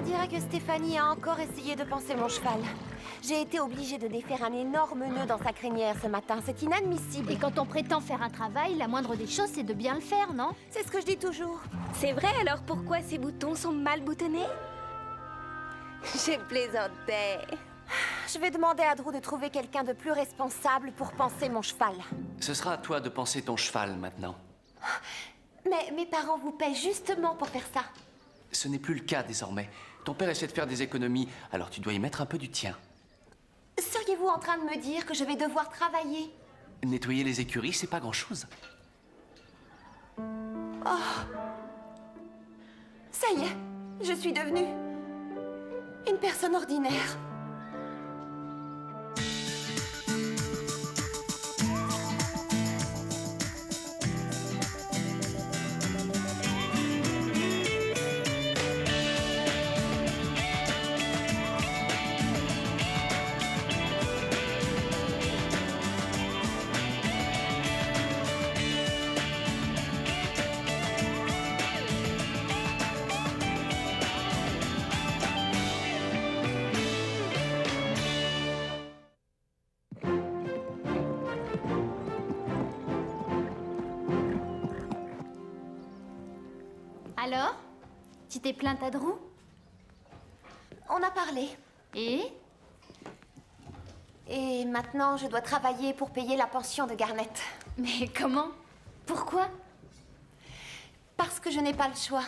dirait que Stéphanie a encore essayé de panser mon cheval. J'ai été obligée de défaire un énorme nœud dans sa crinière ce matin. C'est inadmissible. Et quand on prétend faire un travail, la moindre des choses, c'est de bien le faire, non? C'est ce que je dis toujours. C'est vrai, alors pourquoi ces boutons sont mal boutonnés? J'ai plaisanté. Je vais demander à Drew de trouver quelqu'un de plus responsable pour panser mon cheval. Ce sera à toi de panser ton cheval maintenant. Mais mes parents vous paient justement pour faire ça. Ce n'est plus le cas désormais. Ton père essaie de faire des économies, alors tu dois y mettre un peu du tien. Seriez-vous en train de me dire que je vais devoir travailler? Nettoyer les écuries, c'est pas grand-chose. Ça y est, je suis devenue une personne ordinaire. Alors? Tu t'es plainte à Drew? On a parlé. Et? Et maintenant, je dois travailler pour payer la pension de Garnet. Mais comment? Pourquoi? Parce que je n'ai pas le choix.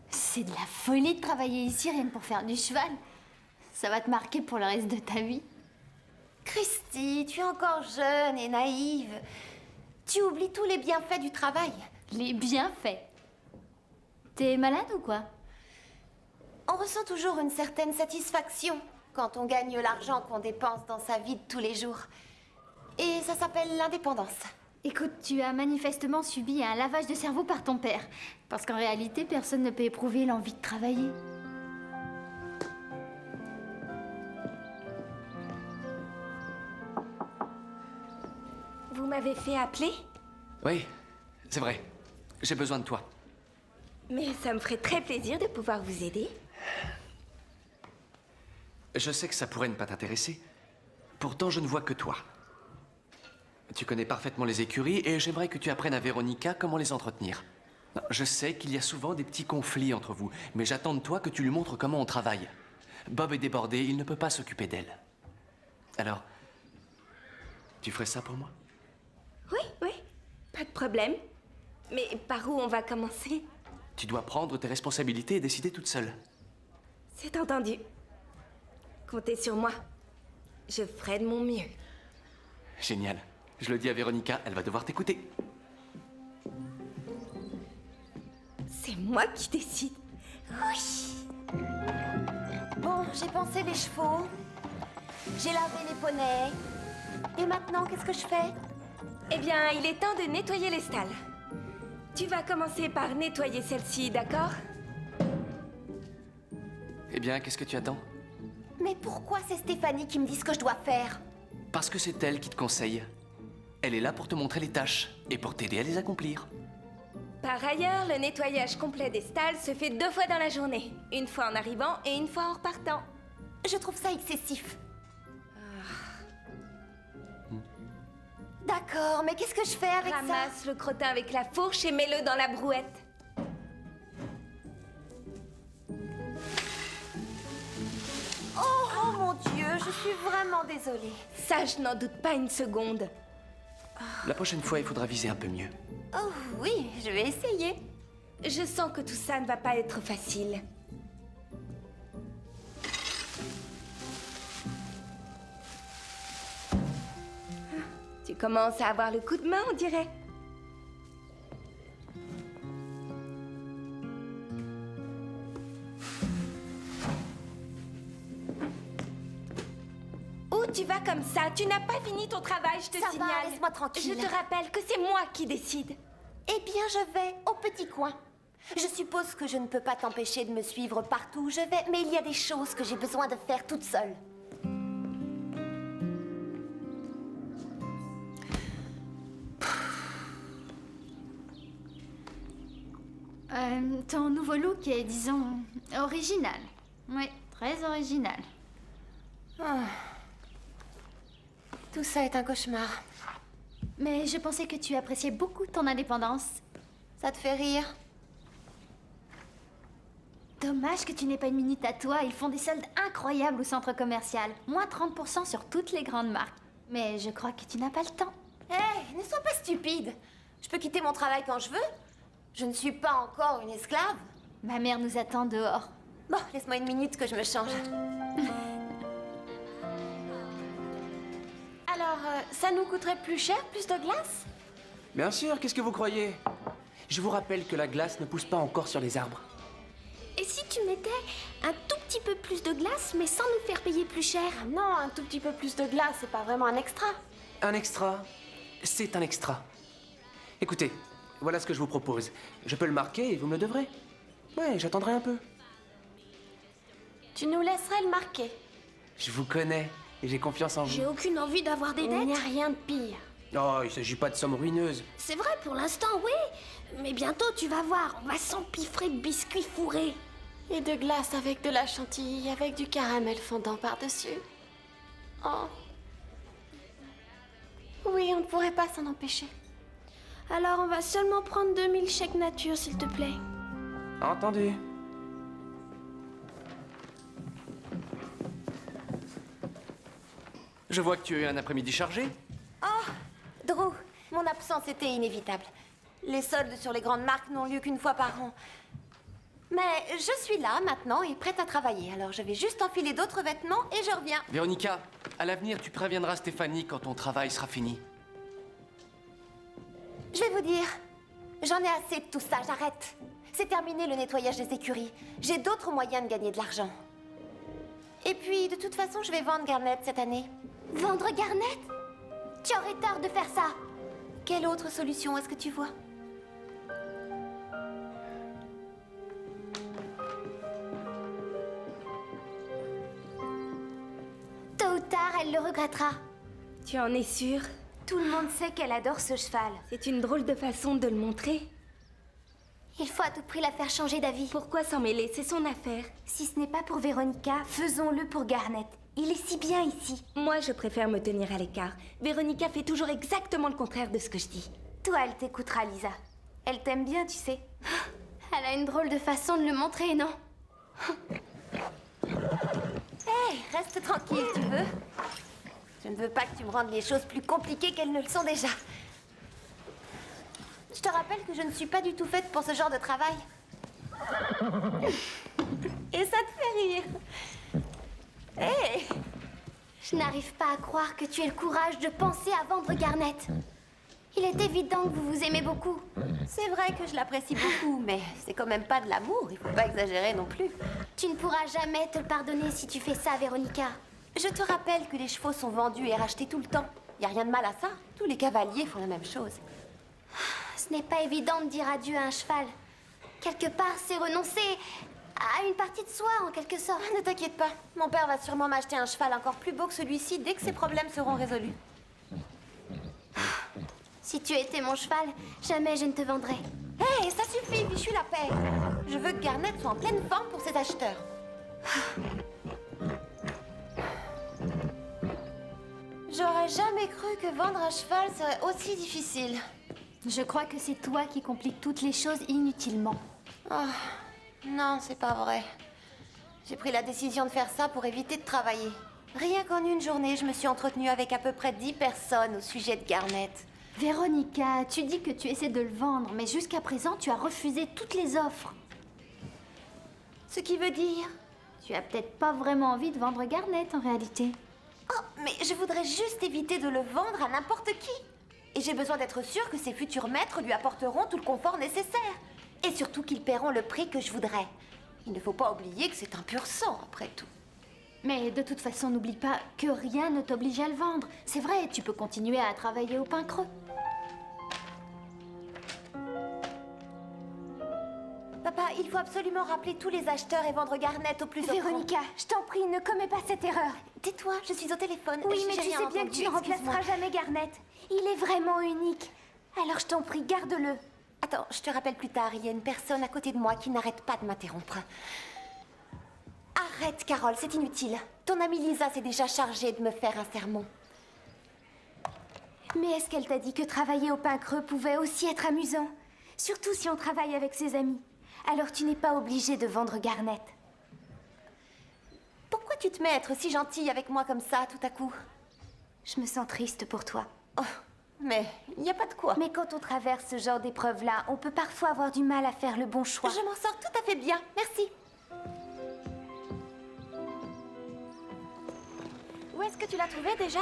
C'est de la folie de travailler ici rien que pour faire du cheval. Ça va te marquer pour le reste de ta vie. Christy, tu es encore jeune et naïve. Tu oublies tous les bienfaits du travail. Les bienfaits. T'es malade ou quoi? On ressent toujours une certaine satisfaction quand on gagne l'argent qu'on dépense dans sa vie de tous les jours. Et ça s'appelle l'indépendance. Écoute, tu as manifestement subi un lavage de cerveau par ton père. Parce qu'en réalité, personne ne peut éprouver l'envie de travailler. Vous m'avez fait appeler? Oui, c'est vrai. J'ai besoin de toi. Mais ça me ferait très plaisir de pouvoir vous aider. Je sais que ça pourrait ne pas t'intéresser. Pourtant, je ne vois que toi. Tu connais parfaitement les écuries et j'aimerais que tu apprennes à Véronica comment les entretenir. Je sais qu'il y a souvent des petits conflits entre vous, mais j'attends de toi que tu lui montres comment on travaille. Bob est débordé, il ne peut pas s'occuper d'elle. Alors, tu ferais ça pour moi? Oui, pas de problème. Mais par où on va commencer? Tu dois prendre tes responsabilités et décider toute seule. C'est entendu. Comptez sur moi. Je ferai de mon mieux. Génial. Je le dis à Véronica, elle va devoir t'écouter. C'est moi qui décide. Oui. Bon, j'ai pansé les chevaux. J'ai lavé les poneys. Et maintenant, qu'est-ce que je fais? Eh bien, il est temps de nettoyer les stalles. Tu vas commencer par nettoyer celle-ci, d'accord? Eh bien, qu'est-ce que tu attends? Mais pourquoi c'est Stéphanie qui me dit ce que je dois faire? Parce que c'est elle qui te conseille. Elle est là pour te montrer les tâches et pour t'aider à les accomplir. Par ailleurs, le nettoyage complet des stalles se fait 2 fois dans la journée. Une fois en arrivant et une fois en repartant. Je trouve ça excessif. D'accord, mais qu'est-ce que je fais avec ça? Ramasse le crottin avec la fourche et mets-le dans la brouette. Oh mon Dieu, je suis vraiment désolée. Ça, je n'en doute pas une seconde. La prochaine fois, il faudra viser un peu mieux. Oh oui, je vais essayer. Je sens que tout ça ne va pas être facile. Tu commences à avoir le coup de main, on dirait. Où tu vas comme ça? Tu n'as pas fini ton travail, je te Ça signale. va, laisse-moi tranquille. Je te rappelle que c'est moi qui décide. Eh bien, je vais au petit coin. Je suppose que je ne peux pas t'empêcher de me suivre partout où je vais, mais il y a des choses que j'ai besoin de faire toute seule. Ton nouveau look est, disons, original. Oui, très original. Tout ça est un cauchemar. Mais je pensais que tu appréciais beaucoup ton indépendance. Ça te fait rire? Dommage que tu n'aies pas une minute à toi. Ils font des soldes incroyables au centre commercial. Moins 30% sur toutes les grandes marques. Mais je crois que tu n'as pas le temps. Hé, ne sois pas stupide. Je peux quitter mon travail quand je veux. Je ne suis pas encore une esclave. Ma mère nous attend dehors. Bon, laisse-moi une minute que je me change. Alors, ça nous coûterait plus cher, plus de glace? Bien sûr, qu'est-ce que vous croyez? Je vous rappelle que la glace ne pousse pas encore sur les arbres. Et si tu mettais un tout petit peu plus de glace, mais sans nous faire payer plus cher? Non, un tout petit peu plus de glace, c'est pas vraiment un extra. Un extra, c'est un extra. Écoutez, voilà ce que je vous propose. Je peux le marquer et vous me le devrez. Ouais, j'attendrai un peu. Tu nous laisserais le marquer. Je vous connais et j'ai confiance en vous. J'ai aucune envie d'avoir des Il n'y a dettes. rien de pire. Oh, il s'agit pas de sommes ruineuses. C'est vrai pour l'instant, oui. Mais bientôt, tu vas voir, on va s'empiffrer de biscuits fourrés. Et de glace avec de la chantilly, avec du caramel fondant par-dessus. Oh. Oui, on ne pourrait pas s'en empêcher. Alors, on va seulement prendre 2000 chèques nature, s'il te plaît. Entendu. Je vois que tu as eu un après-midi chargé. Drew, mon absence était inévitable. Les soldes sur les grandes marques n'ont lieu qu'une fois par an. Mais je suis là maintenant et prête à travailler. Alors je vais juste enfiler d'autres vêtements et je reviens. Véronica, à l'avenir, tu préviendras Stéphanie quand ton travail sera fini. Je vais vous dire, j'en ai assez de tout ça, j'arrête. C'est terminé le nettoyage des écuries. J'ai d'autres moyens de gagner de l'argent. Et puis, de toute façon, je vais vendre Garnet cette année. Vendre Garnet? Tu aurais tort de faire ça. Quelle autre solution est-ce que tu vois? Tôt ou tard, elle le regrettera. Tu en es sûre? Tout le monde sait qu'elle adore ce cheval. C'est une drôle de façon de le montrer. Il faut à tout prix la faire changer d'avis. Pourquoi s'en mêler? C'est son affaire. Si ce n'est pas pour Véronica, faisons-le pour Garnet. Il est si bien ici. Moi, je préfère me tenir à l'écart. Véronica fait toujours exactement le contraire de ce que je dis. Toi, elle t'écoutera, Lisa. Elle t'aime bien, tu sais. Elle a une drôle de façon de le montrer, non? Hé, reste tranquille, tu veux? Je ne veux pas que tu me rendes les choses plus compliquées qu'elles ne le sont déjà. Je te rappelle que je ne suis pas du tout faite pour ce genre de travail. Et ça te fait rire. Hé! Je n'arrive pas à croire que tu aies le courage de penser à vendre Garnet. Il est évident que vous vous aimez beaucoup. C'est vrai que je l'apprécie beaucoup, mais c'est quand même pas de l'amour, il faut pas exagérer non plus. Tu ne pourras jamais te le pardonner si tu fais ça, Véronica. Je te rappelle que les chevaux sont vendus et rachetés tout le temps. Y a rien de mal à ça, tous les cavaliers font la même chose. Ce n'est pas évident de dire adieu à un cheval. Quelque part, c'est renoncer à une partie de soi, en quelque sorte. Ne t'inquiète pas, mon père va sûrement m'acheter un cheval encore plus beau que celui-ci dès que ses problèmes seront résolus. Si tu étais mon cheval, jamais je ne te vendrais. Hé, ça suffit, fichu la paix. Je veux que Garnet soit en pleine forme pour ses acheteurs. J'aurais jamais cru que vendre un cheval serait aussi difficile. Je crois que c'est toi qui compliques toutes les choses inutilement. Oh, non, c'est pas vrai. J'ai pris la décision de faire ça pour éviter de travailler. Rien qu'en une journée, je me suis entretenue avec à peu près 10 personnes au sujet de Garnet. Véronica, tu dis que tu essaies de le vendre, mais jusqu'à présent, tu as refusé toutes les offres. Ce qui veut dire... Tu as peut-être pas vraiment envie de vendre Garnet en réalité. Oh, mais je voudrais juste éviter de le vendre à n'importe qui. Et j'ai besoin d'être sûre que ses futurs maîtres lui apporteront tout le confort nécessaire. Et surtout qu'ils paieront le prix que je voudrais. Il ne faut pas oublier que c'est un pur sang, après tout. Mais de toute façon, n'oublie pas que rien ne t'oblige à le vendre. C'est vrai, tu peux continuer à travailler au pain creux. Papa, il faut absolument rappeler tous les acheteurs et vendre Garnet au plus offrant. Véronica, je t'en prie, ne commets pas cette erreur. Tais-toi, je suis au téléphone. Oui, mais J'ai tu rien sais bien que entendu, tu ne remplaceras excuse-moi. jamais Garnet. Il est vraiment unique. Alors je t'en prie, garde-le. Attends, je te rappelle plus tard, il y a une personne à côté de moi qui n'arrête pas de m'interrompre. Arrête, Carole, c'est inutile. Ton amie Lisa s'est déjà chargée de me faire un sermon. Mais est-ce qu'elle t'a dit que travailler au pain creux pouvait aussi être amusant? Surtout si on travaille avec ses amis. Alors tu n'es pas obligé de vendre Garnet. Pourquoi tu te mets à être si gentille avec moi comme ça, tout à coup? Je me sens triste pour toi. Oh, mais il n'y a pas de quoi. Mais quand on traverse ce genre d'épreuve-là, on peut parfois avoir du mal à faire le bon choix. Je m'en sors tout à fait bien, merci. Où est-ce que tu l'as trouvé déjà?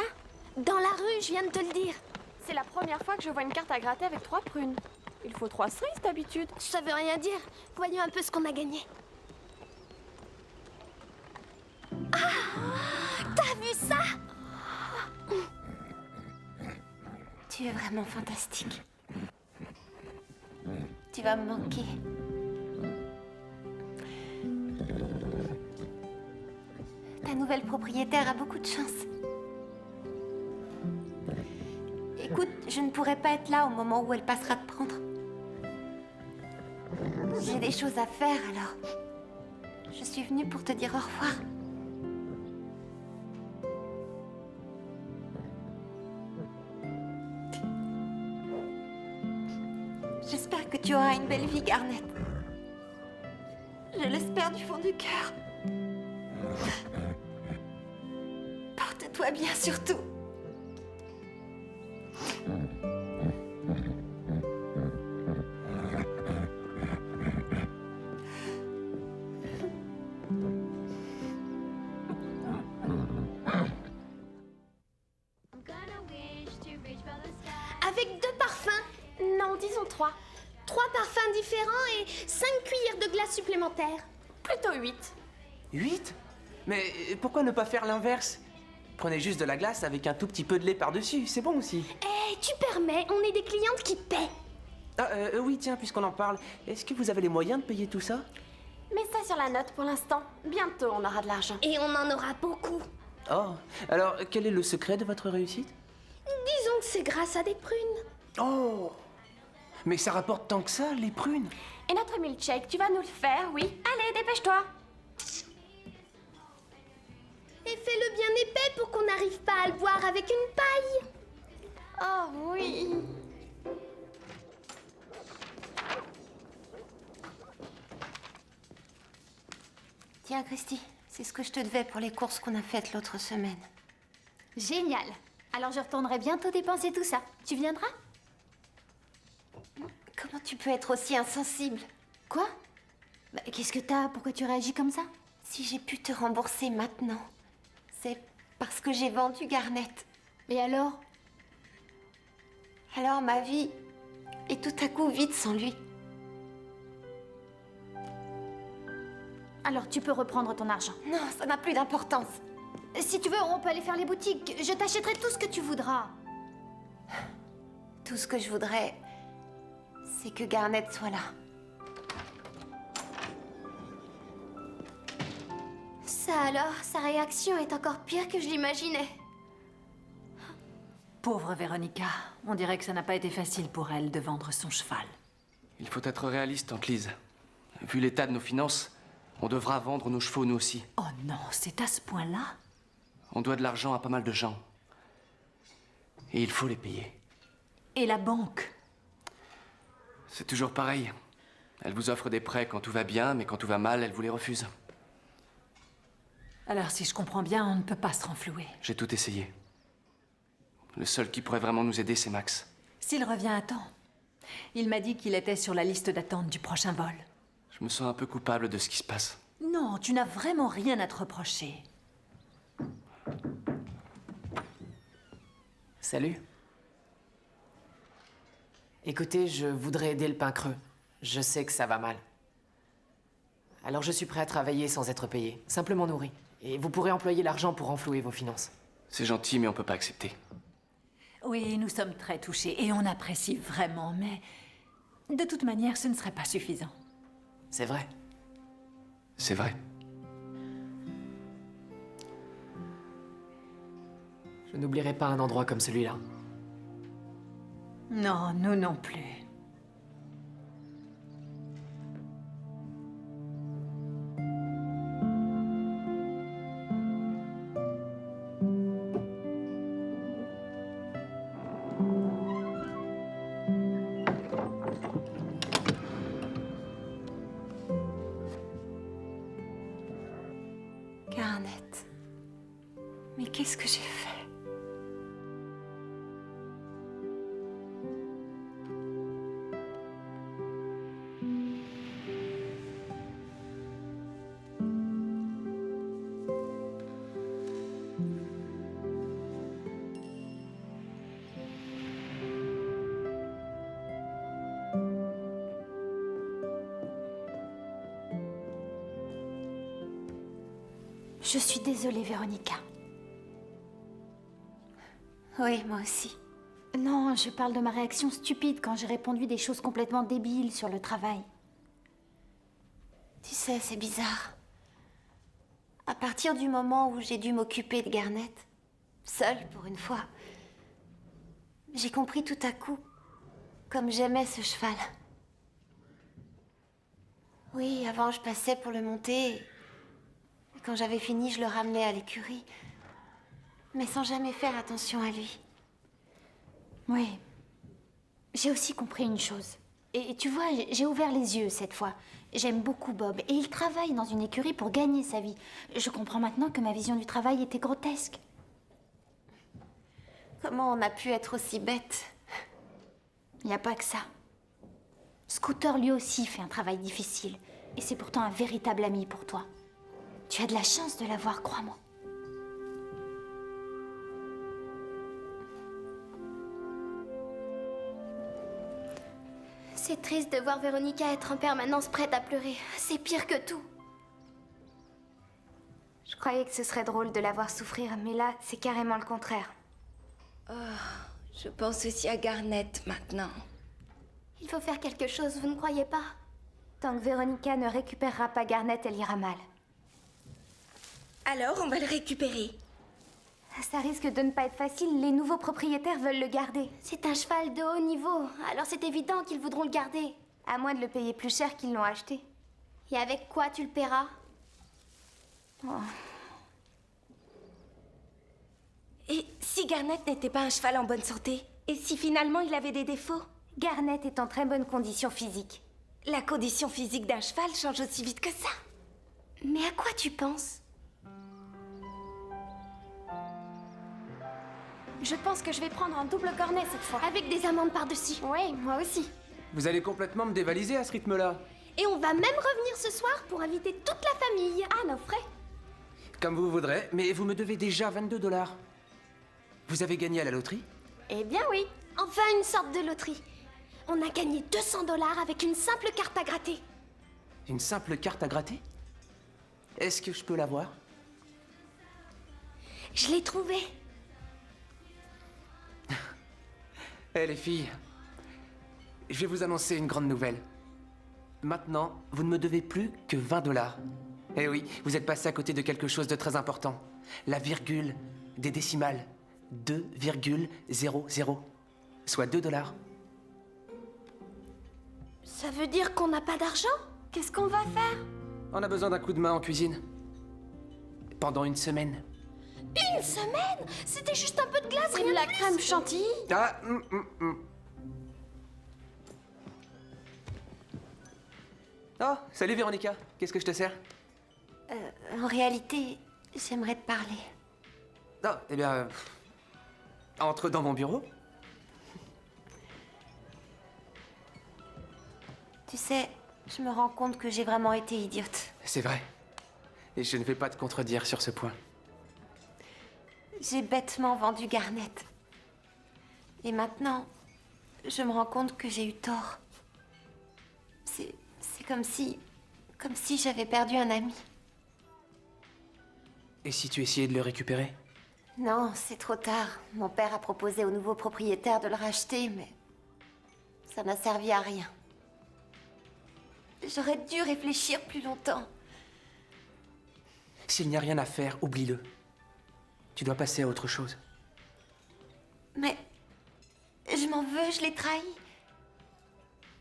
Dans la rue, je viens de te le dire. C'est la première fois que je vois une carte à gratter avec 3 prunes. Il faut 3 cerises d'habitude. Ça veut rien dire. Voyons un peu ce qu'on a gagné. Ah! T'as vu ça? Tu es vraiment fantastique. Tu vas me manquer. Ta nouvelle propriétaire a beaucoup de chance. Écoute, je ne pourrai pas être là au moment où elle passera te prendre. J'ai des choses à faire, alors je suis venue pour te dire au revoir. J'espère que tu auras une belle vie, Garnet. Je l'espère du fond du cœur. Porte-toi bien, surtout. Avec 2 parfums. Non, disons 3. 3 parfums différents et 5 cuillères de glace supplémentaires. Plutôt 8. 8? Mais pourquoi ne pas faire l'inverse? Prenez juste de la glace avec un tout petit peu de lait par-dessus, c'est bon aussi. Eh, tu permets, on est des clientes qui paient. Ah, oui, tiens, puisqu'on en parle, est-ce que vous avez les moyens de payer tout ça? Mets ça sur la note pour l'instant. Bientôt, on aura de l'argent. Et on en aura beaucoup. Oh, alors quel est le secret de votre réussite? Disons que c'est grâce à des prunes. Oh! Mais ça rapporte tant que ça, les prunes? Et notre milkshake, tu vas nous le faire, oui? Allez, dépêche-toi. Et fais-le bien épais pour qu'on n'arrive pas à le boire avec une paille. Oh oui. Tiens, Christy, c'est ce que je te devais pour les courses qu'on a faites l'autre semaine. Génial. Alors je retournerai bientôt dépenser tout ça. Tu viendras? Comment tu peux être aussi insensible? Quoi? Bah, qu'est-ce que t'as? Pourquoi tu réagis comme ça? Si j'ai pu te rembourser maintenant, c'est parce que j'ai vendu Garnet. Et alors? Alors ma vie est tout à coup vide sans lui. Alors tu peux reprendre ton argent. Non, ça n'a plus d'importance. Si tu veux, on peut aller faire les boutiques. Je t'achèterai tout ce que tu voudras. Tout ce que je voudrais, c'est que Garnet soit là. Ça alors, sa réaction est encore pire que je l'imaginais. Pauvre Véronica, on dirait que ça n'a pas été facile pour elle de vendre son cheval. Il faut être réaliste, Tante Lise. Vu l'état de nos finances, on devra vendre nos chevaux, nous aussi. Oh non, c'est à ce point-là? On doit de l'argent à pas mal de gens. Et il faut les payer. Et la banque? C'est toujours pareil. Elle vous offre des prêts quand tout va bien, mais quand tout va mal, elle vous les refuse. Alors si je comprends bien, on ne peut pas se renflouer. J'ai tout essayé. Le seul qui pourrait vraiment nous aider, c'est Max. S'il revient à temps. Il m'a dit qu'il était sur la liste d'attente du prochain vol. Je me sens un peu coupable de ce qui se passe. Non, tu n'as vraiment rien à te reprocher. Salut. Écoutez, je voudrais aider le pain creux. Je sais que ça va mal. Alors je suis prêt à travailler sans être payé, simplement nourri. Et vous pourrez employer l'argent pour renflouer vos finances. C'est gentil, mais on peut pas accepter. Oui, nous sommes très touchés et on apprécie vraiment, mais de toute manière, ce ne serait pas suffisant. C'est vrai. C'est vrai. Je n'oublierai pas un endroit comme celui-là. Non, nous non plus. Garnet. Mais qu'est-ce que j'ai fait? Je suis désolée, Véronica. Oui, moi aussi. Non, je parle de ma réaction stupide quand j'ai répondu des choses complètement débiles sur le travail. Tu sais, c'est bizarre. À partir du moment où j'ai dû m'occuper de Garnet, seule pour une fois, j'ai compris tout à coup comme j'aimais ce cheval. Oui, avant je passais pour le monter. Et quand j'avais fini, je le ramenais à l'écurie. Mais sans jamais faire attention à lui. Oui. J'ai aussi compris une chose. Et tu vois, j'ai ouvert les yeux cette fois. J'aime beaucoup Bob et il travaille dans une écurie pour gagner sa vie. Je comprends maintenant que ma vision du travail était grotesque. Comment on a pu être aussi bête? Il n'y a pas que ça. Scooter lui aussi fait un travail difficile. Et c'est pourtant un véritable ami pour toi. Tu as de la chance de l'avoir, crois-moi. C'est triste de voir Véronica être en permanence prête à pleurer. C'est pire que tout. Je croyais que ce serait drôle de la voir souffrir, mais là, c'est carrément le contraire. Oh, je pense aussi à Garnet maintenant. Il faut faire quelque chose, vous ne croyez pas? Tant que Véronica ne récupérera pas Garnet, elle ira mal. Alors, on va le récupérer. Ça risque de ne pas être facile, les nouveaux propriétaires veulent le garder. C'est un cheval de haut niveau, alors c'est évident qu'ils voudront le garder. À moins de le payer plus cher qu'ils l'ont acheté. Et avec quoi tu le paieras? Et si Garnet n'était pas un cheval en bonne santé? Et si finalement il avait des défauts? Garnet est en très bonne condition physique. La condition physique d'un cheval change aussi vite que ça. Mais à quoi tu penses? Je pense que je vais prendre un double cornet cette fois. Avec des amandes par-dessus. Oui, moi aussi. Vous allez complètement me dévaliser à ce rythme-là. Et on va même revenir ce soir pour inviter toute la famille. Ah, nos frais. Comme vous voudrez, mais vous me devez déjà 22 $. Vous avez gagné à la loterie? Eh bien oui. Enfin une sorte de loterie. On a gagné 200 $ avec une simple carte à gratter. Une simple carte à gratter? Est-ce que je peux l'avoir? Je l'ai trouvée. Eh les filles, je vais vous annoncer une grande nouvelle. Maintenant, vous ne me devez plus que 20 $. Eh oui, vous êtes passé à côté de quelque chose de très important. La virgule des décimales. 2,00, soit 2 $. Ça veut dire qu'on n'a pas d'argent? Qu'est-ce qu'on va faire? On a besoin d'un coup de main en cuisine. Pendant une semaine. Une semaine? C'était juste un peu de glace, Et rien de la de plus. crème chantilly? Ah, Oh, salut Véronica. Qu'est-ce que je te sers? En réalité, j'aimerais te parler. Oh, eh bien... entre dans mon bureau. Tu sais, je me rends compte que j'ai vraiment été idiote. C'est vrai. Et je ne vais pas te contredire sur ce point. J'ai bêtement vendu Garnet. Et maintenant, je me rends compte que j'ai eu tort. C'est comme si j'avais perdu un ami. Et si tu essayais de le récupérer? Non, c'est trop tard. Mon père a proposé au nouveau propriétaire de le racheter, mais ça n'a servi à rien. J'aurais dû réfléchir plus longtemps. S'il n'y a rien à faire, oublie-le. Tu dois passer à autre chose. Mais je m'en veux, je l'ai trahi.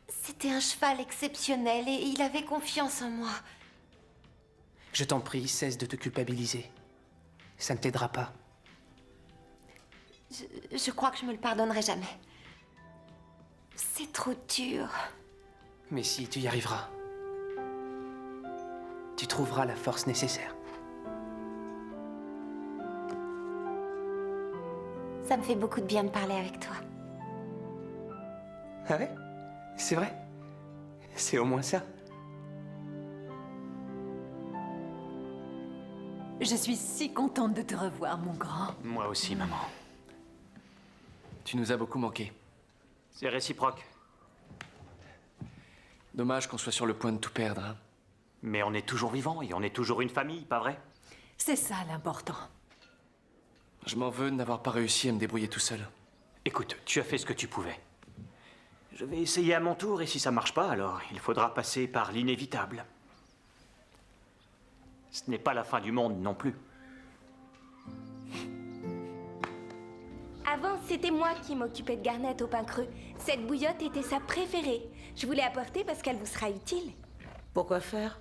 C'était un cheval exceptionnel et il avait confiance en moi. Je t'en prie, cesse de te culpabiliser. Ça ne t'aidera pas. Je crois que je me le pardonnerai jamais. C'est trop dur. Mais si, tu y arriveras. Tu trouveras la force nécessaire. Ça me fait beaucoup de bien de parler avec toi. Ah ouais? C'est vrai? C'est au moins ça. Je suis si contente de te revoir, mon grand. Moi aussi, maman. Tu nous as beaucoup manqué. C'est réciproque. Dommage qu'on soit sur le point de tout perdre, hein. Mais on est toujours vivants et on est toujours une famille, pas vrai? C'est ça l'important. Je m'en veux de n'avoir pas réussi à me débrouiller tout seul. Écoute, tu as fait ce que tu pouvais. Je vais essayer à mon tour et si ça marche pas, alors il faudra passer par l'inévitable. Ce n'est pas la fin du monde non plus. Avant, c'était moi qui m'occupais de Garnet au pain creux. Cette bouillotte était sa préférée. Je voulais apporter parce qu'elle vous sera utile. Pourquoi faire?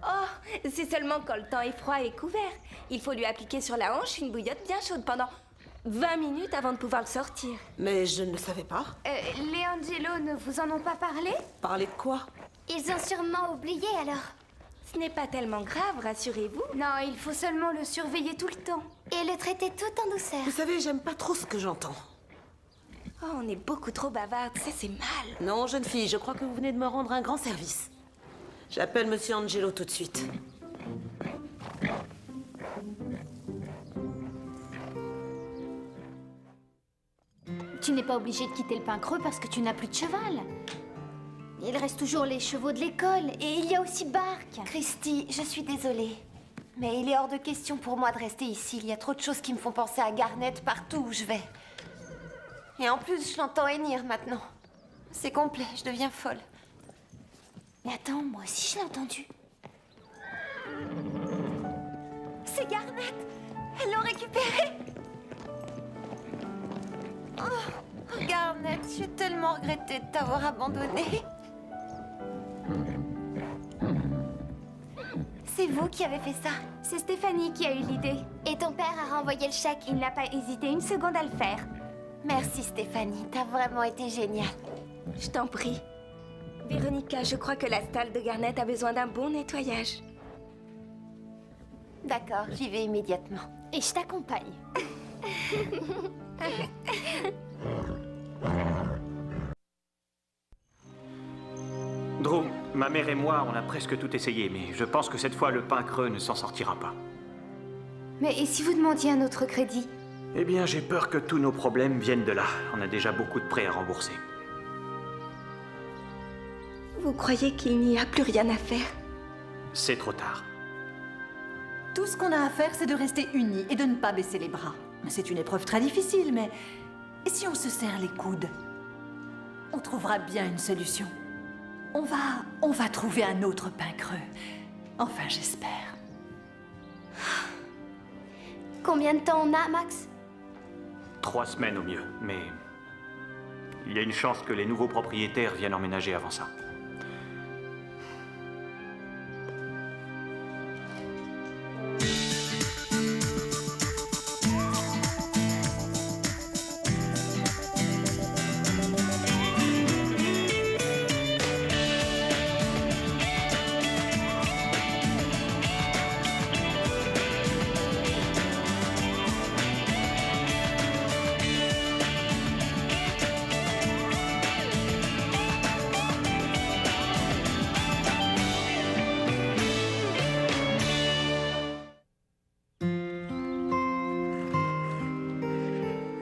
Oh, c'est seulement quand le temps est froid et couvert. Il faut lui appliquer sur la hanche une bouillotte bien chaude pendant 20 minutes avant de pouvoir le sortir. Mais je ne le savais pas. Les Angelo ne vous en ont pas parlé? Parler de quoi? Ils ont sûrement oublié alors. Ce n'est pas tellement grave, rassurez-vous. Non, il faut seulement le surveiller tout le temps. Et le traiter tout en douceur. Vous savez, j'aime pas trop ce que j'entends. Oh, on est beaucoup trop bavarde, ça c'est mal. Non, jeune fille, je crois que vous venez de me rendre un grand service. J'appelle Monsieur Angelo tout de suite. Tu n'es pas obligé de quitter le pain creux parce que tu n'as plus de cheval. Il reste toujours les chevaux de l'école et il y a aussi Bark. Christy, je suis désolée. Mais il est hors de question pour moi de rester ici. Il y a trop de choses qui me font penser à Garnet partout où je vais. Et en plus, je l'entends hennir maintenant. C'est complet, je deviens folle. Mais attends, moi aussi je l'ai entendu. C'est Garnet! Elles l'ont récupéré! Oh, Garnet, j'ai tellement regretté de t'avoir abandonné. C'est vous qui avez fait ça? C'est Stéphanie qui a eu l'idée. Et ton père a renvoyé le chèque. Il n'a pas hésité une seconde à le faire. Merci Stéphanie, t'as vraiment été géniale. Je t'en prie. Véronica, je crois que la stalle de Garnet a besoin d'un bon nettoyage. D'accord, j'y vais immédiatement. Et je t'accompagne. Drew, ma mère et moi, on a presque tout essayé, mais je pense que cette fois, le pain creux ne s'en sortira pas. Mais et si vous demandiez un autre crédit? Eh bien, j'ai peur que tous nos problèmes viennent de là. On a déjà beaucoup de prêts à rembourser. Vous croyez qu'il n'y a plus rien à faire? C'est trop tard. Tout ce qu'on a à faire, c'est de rester unis et de ne pas baisser les bras. C'est une épreuve très difficile, mais... Et si on se serre les coudes? On trouvera bien une solution. On va trouver un autre pain creux. Enfin, j'espère. Combien de temps on a, Max? 3 semaines au mieux, mais... il y a une chance que les nouveaux propriétaires viennent emménager avant ça.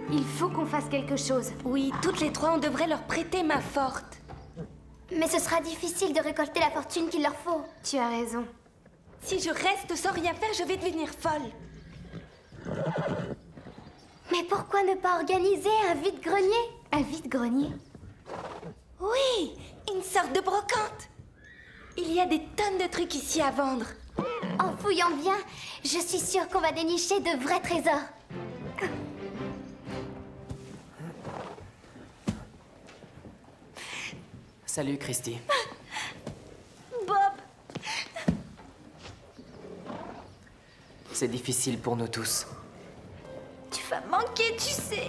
Il faut qu'on fasse quelque chose. Oui, toutes les trois, on devrait leur prêter main forte. Mais ce sera difficile de récolter la fortune qu'il leur faut. Tu as raison. Si je reste sans rien faire, je vais devenir folle. Mais pourquoi ne pas organiser un vide-grenier? Un vide-grenier? Oui, une sorte de brocante. Il y a des tonnes de trucs ici à vendre. En fouillant bien, je suis sûre qu'on va dénicher de vrais trésors. Salut, Christy. Bob! C'est difficile pour nous tous. Tu vas manquer, tu sais. sais.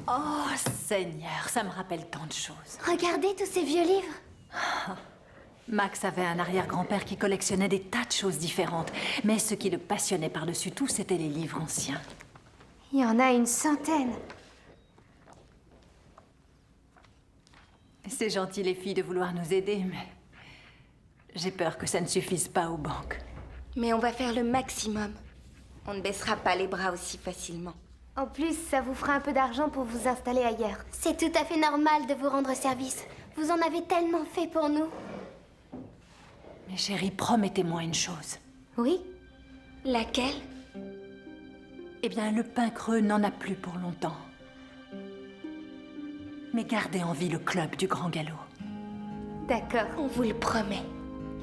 Oh, Seigneur, ça me rappelle tant de choses. Regardez tous ces vieux livres. Max avait un arrière-grand-père qui collectionnait des tas de choses différentes. Mais ce qui le passionnait par-dessus tout, c'était les livres anciens. Il y en a une centaine. C'est gentil, les filles, de vouloir nous aider, mais j'ai peur que ça ne suffise pas aux banques. Mais on va faire le maximum. On ne baissera pas les bras aussi facilement. En plus, ça vous fera un peu d'argent pour vous installer ailleurs. C'est tout à fait normal de vous rendre service. Vous en avez tellement fait pour nous. Mais chérie, promettez-moi une chose. Oui? Laquelle? Eh bien, le pain creux n'en a plus pour longtemps. Mais gardez en vie le club du Grand Galop. D'accord, on vous le promet.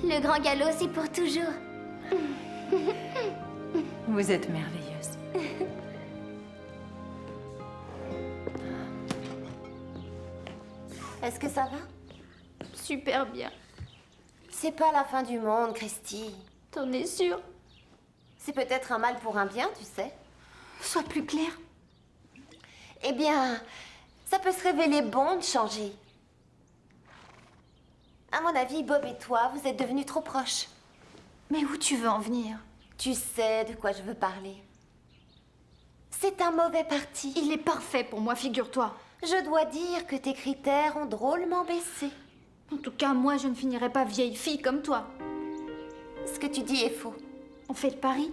Le grand galop, c'est pour toujours. Vous êtes merveilleuse. Est-ce que ça va? Super bien. C'est pas la fin du monde, Christy. T'en es sûre? C'est peut-être un mal pour un bien, tu sais. Sois plus clair. Eh bien, ça peut se révéler bon de changer. À mon avis, Bob et toi, vous êtes devenus trop proches. Mais où tu veux en venir? Tu sais de quoi je veux parler. C'est un mauvais parti. Il est parfait pour moi, figure-toi. Je dois dire que tes critères ont drôlement baissé. En tout cas, moi, je ne finirai pas vieille fille comme toi. Ce que tu dis est faux. On fait le pari.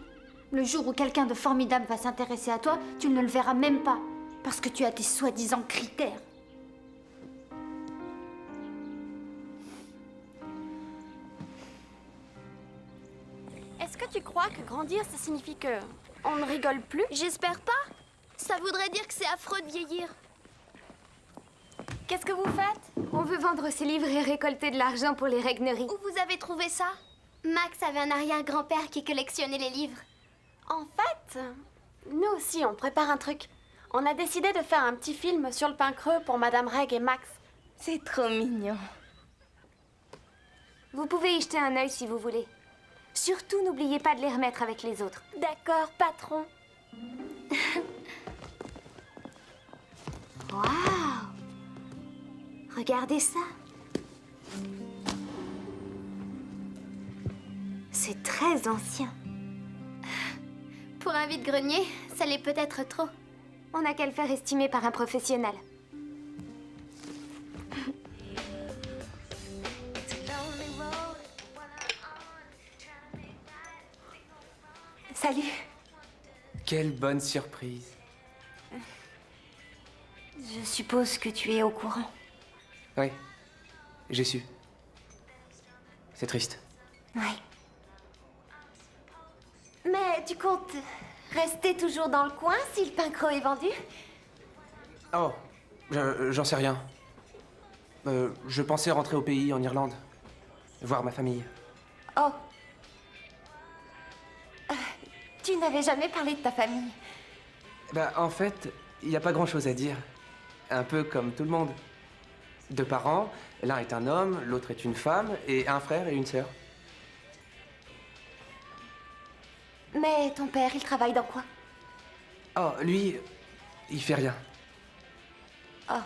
Le jour où quelqu'un de formidable va s'intéresser à toi, tu ne le verras même pas. Parce que tu as tes soi-disant critères. Est-ce que tu crois que grandir, ça signifie que on ne rigole plus? J'espère pas. Ça voudrait dire que c'est affreux de vieillir. Qu'est-ce que vous faites? On veut vendre ces livres et récolter de l'argent pour les règneries. Où vous avez trouvé ça? Max avait un arrière-grand-père qui collectionnait les livres. En fait, nous aussi, on prépare un truc. On a décidé de faire un petit film sur le pain creux pour Madame Reg et Max. C'est trop mignon. Vous pouvez y jeter un œil si vous voulez. Surtout, n'oubliez pas de les remettre avec les autres. D'accord, patron. Waouh! Regardez ça. C'est très ancien. Pour un vide-grenier, ça l'est peut-être trop. On n'a qu'à le faire estimer par un professionnel. Salut. Quelle bonne surprise. Je suppose que tu es au courant. Oui, j'ai su. C'est triste. Oui. Mais tu comptes rester toujours dans le coin si le pain creux est vendu? Oh, j'en sais rien. Je pensais rentrer au pays, en Irlande. Voir ma famille. Oh. Tu n'avais jamais parlé de ta famille. Bah, en fait, il n'y a pas grand-chose à dire. Un peu comme tout le monde. 2 parents, l'un est un homme, l'autre est une femme, et un frère et une sœur. Mais ton père, il travaille dans quoi? Oh, lui, il fait rien. Oh.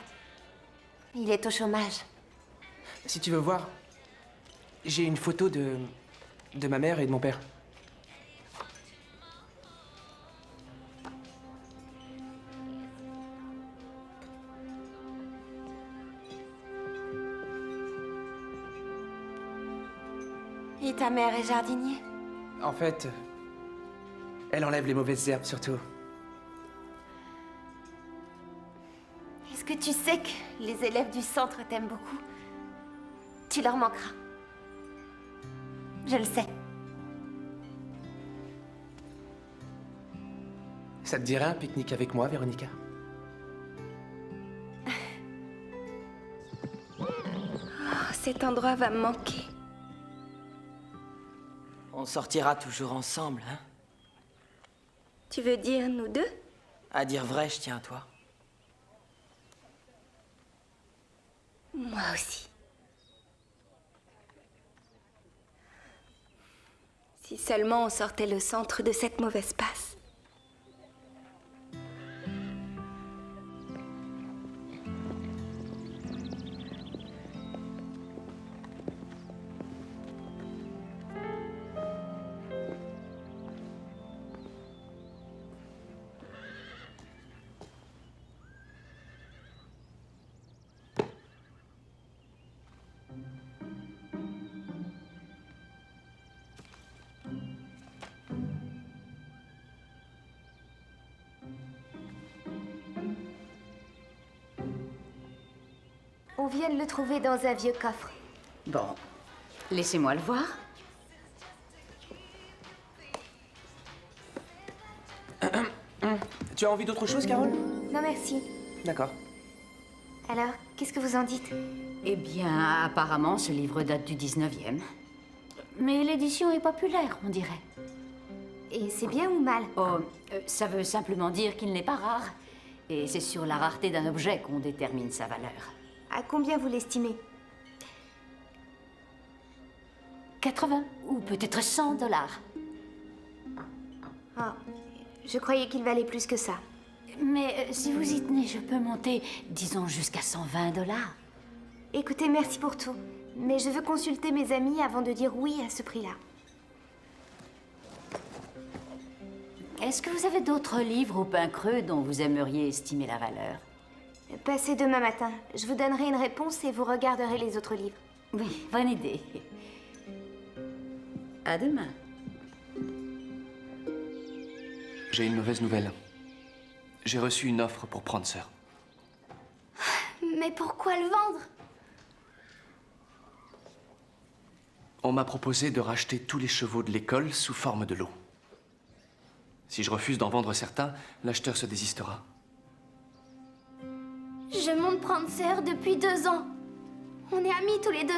Il est au chômage. Si tu veux voir, j'ai une photo de ma mère et de mon père. Et ta mère est jardinier? En fait, elle enlève les mauvaises herbes surtout. Est-ce que tu sais que les élèves du centre t'aiment beaucoup? Tu leur manqueras. Je le sais. Ça te dirait un pique-nique avec moi, Véronica? Oh, cet endroit va me manquer. On sortira toujours ensemble, hein? Tu veux dire nous deux? À dire vrai, je tiens à toi. Moi aussi. Si seulement on sortait le centre de cette mauvaise passe. On vient de le trouver dans un vieux coffre. Bon, laissez-moi le voir. Tu as envie d'autre chose, Carole? Non, merci. D'accord. Alors, qu'est-ce que vous en dites? Eh bien, apparemment, ce livre date du 19e. Mais l'édition est populaire, on dirait. Et c'est bien ou mal? Oh, ça veut simplement dire qu'il n'est pas rare. Et c'est sur la rareté d'un objet qu'on détermine sa valeur. À combien vous l'estimez? 80 ou peut-être 100 $. Ah, je croyais qu'il valait plus que ça. Mais si vous y tenez, je peux monter, disons, jusqu'à 120 $. Écoutez, merci pour tout. Mais je veux consulter mes amis avant de dire oui à ce prix-là. Est-ce que vous avez d'autres livres au pain creux dont vous aimeriez estimer la valeur? Passez demain matin. Je vous donnerai une réponse et vous regarderez les autres livres. Oui, bonne idée. À demain. J'ai une mauvaise nouvelle. J'ai reçu une offre pour Prancer. Mais pourquoi le vendre? On m'a proposé de racheter tous les chevaux de l'école sous forme de lot. Si je refuse d'en vendre certains, l'acheteur se désistera. Je monte Prancer depuis 2 ans. On est amis tous les deux.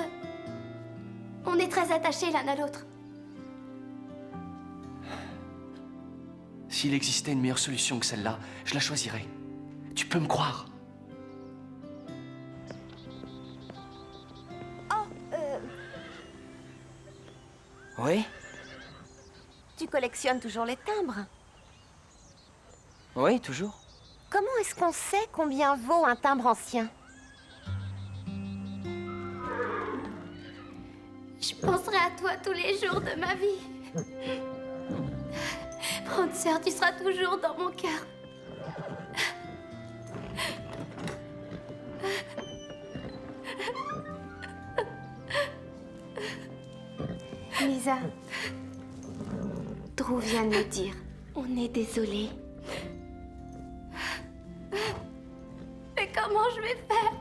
On est très attachés l'un à l'autre. S'il existait une meilleure solution que celle-là, je la choisirais. Tu peux me croire. Oui? Tu collectionnes toujours les timbres. Oui, toujours. Comment est-ce qu'on sait combien vaut un timbre ancien? Je penserai à toi tous les jours de ma vie. Prancer, tu seras toujours dans mon cœur. Lisa, Drew vient de me dire. On est désolé. Mais comment je vais faire?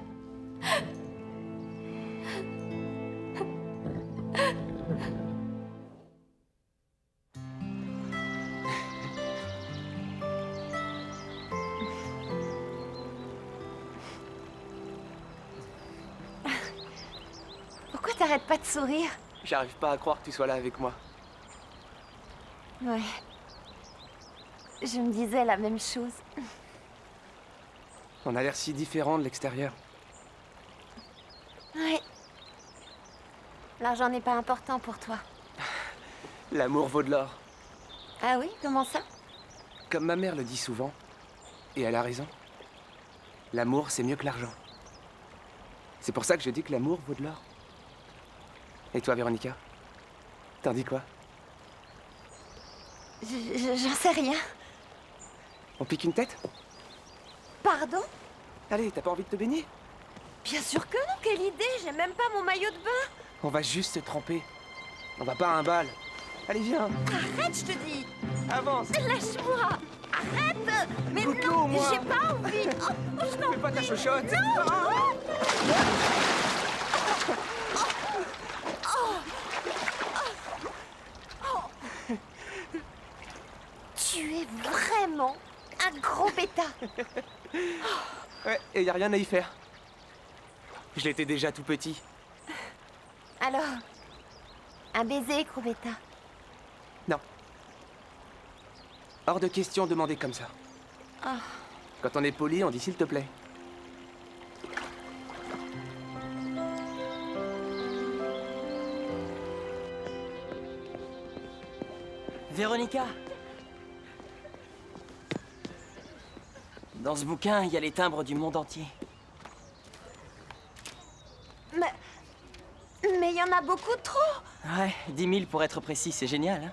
Pourquoi t'arrêtes pas de sourire? J'arrive pas à croire que tu sois là avec moi. Ouais. Je me disais la même chose. On a l'air si différents de l'extérieur. Ouais. L'argent n'est pas important pour toi. L'amour vaut de l'or. Ah oui? Comment ça? Comme ma mère le dit souvent, et elle a raison. L'amour, c'est mieux que l'argent. C'est pour ça que je dis que l'amour vaut de l'or. Et toi, Véronica? T'en dis quoi? J'en sais rien. On pique une tête? Pardon? Allez, t'as pas envie de te baigner? Bien sûr que non, quelle idée! J'ai même pas mon maillot de bain! On va juste se tremper. On va pas à un bal. Allez, viens! Arrête, je te dis! Avance! Lâche-moi! Arrête! Mais Coco, non, moi. j'ai pas envie! Oh, je t'en Fais pas ta prie. chochotte! Non! Tu es vraiment un gros bêta! Ouais, et y a rien à y faire. Je l'étais déjà tout petit. Alors, un baiser, gros bêta. Non. Hors de question de demander comme ça. Ah. Quand on est poli, on dit s'il te plaît. Véronica. Dans ce bouquin, il y a les timbres du monde entier. Mais il y en a beaucoup trop. Ouais, 10 000 pour être précis, c'est génial, hein?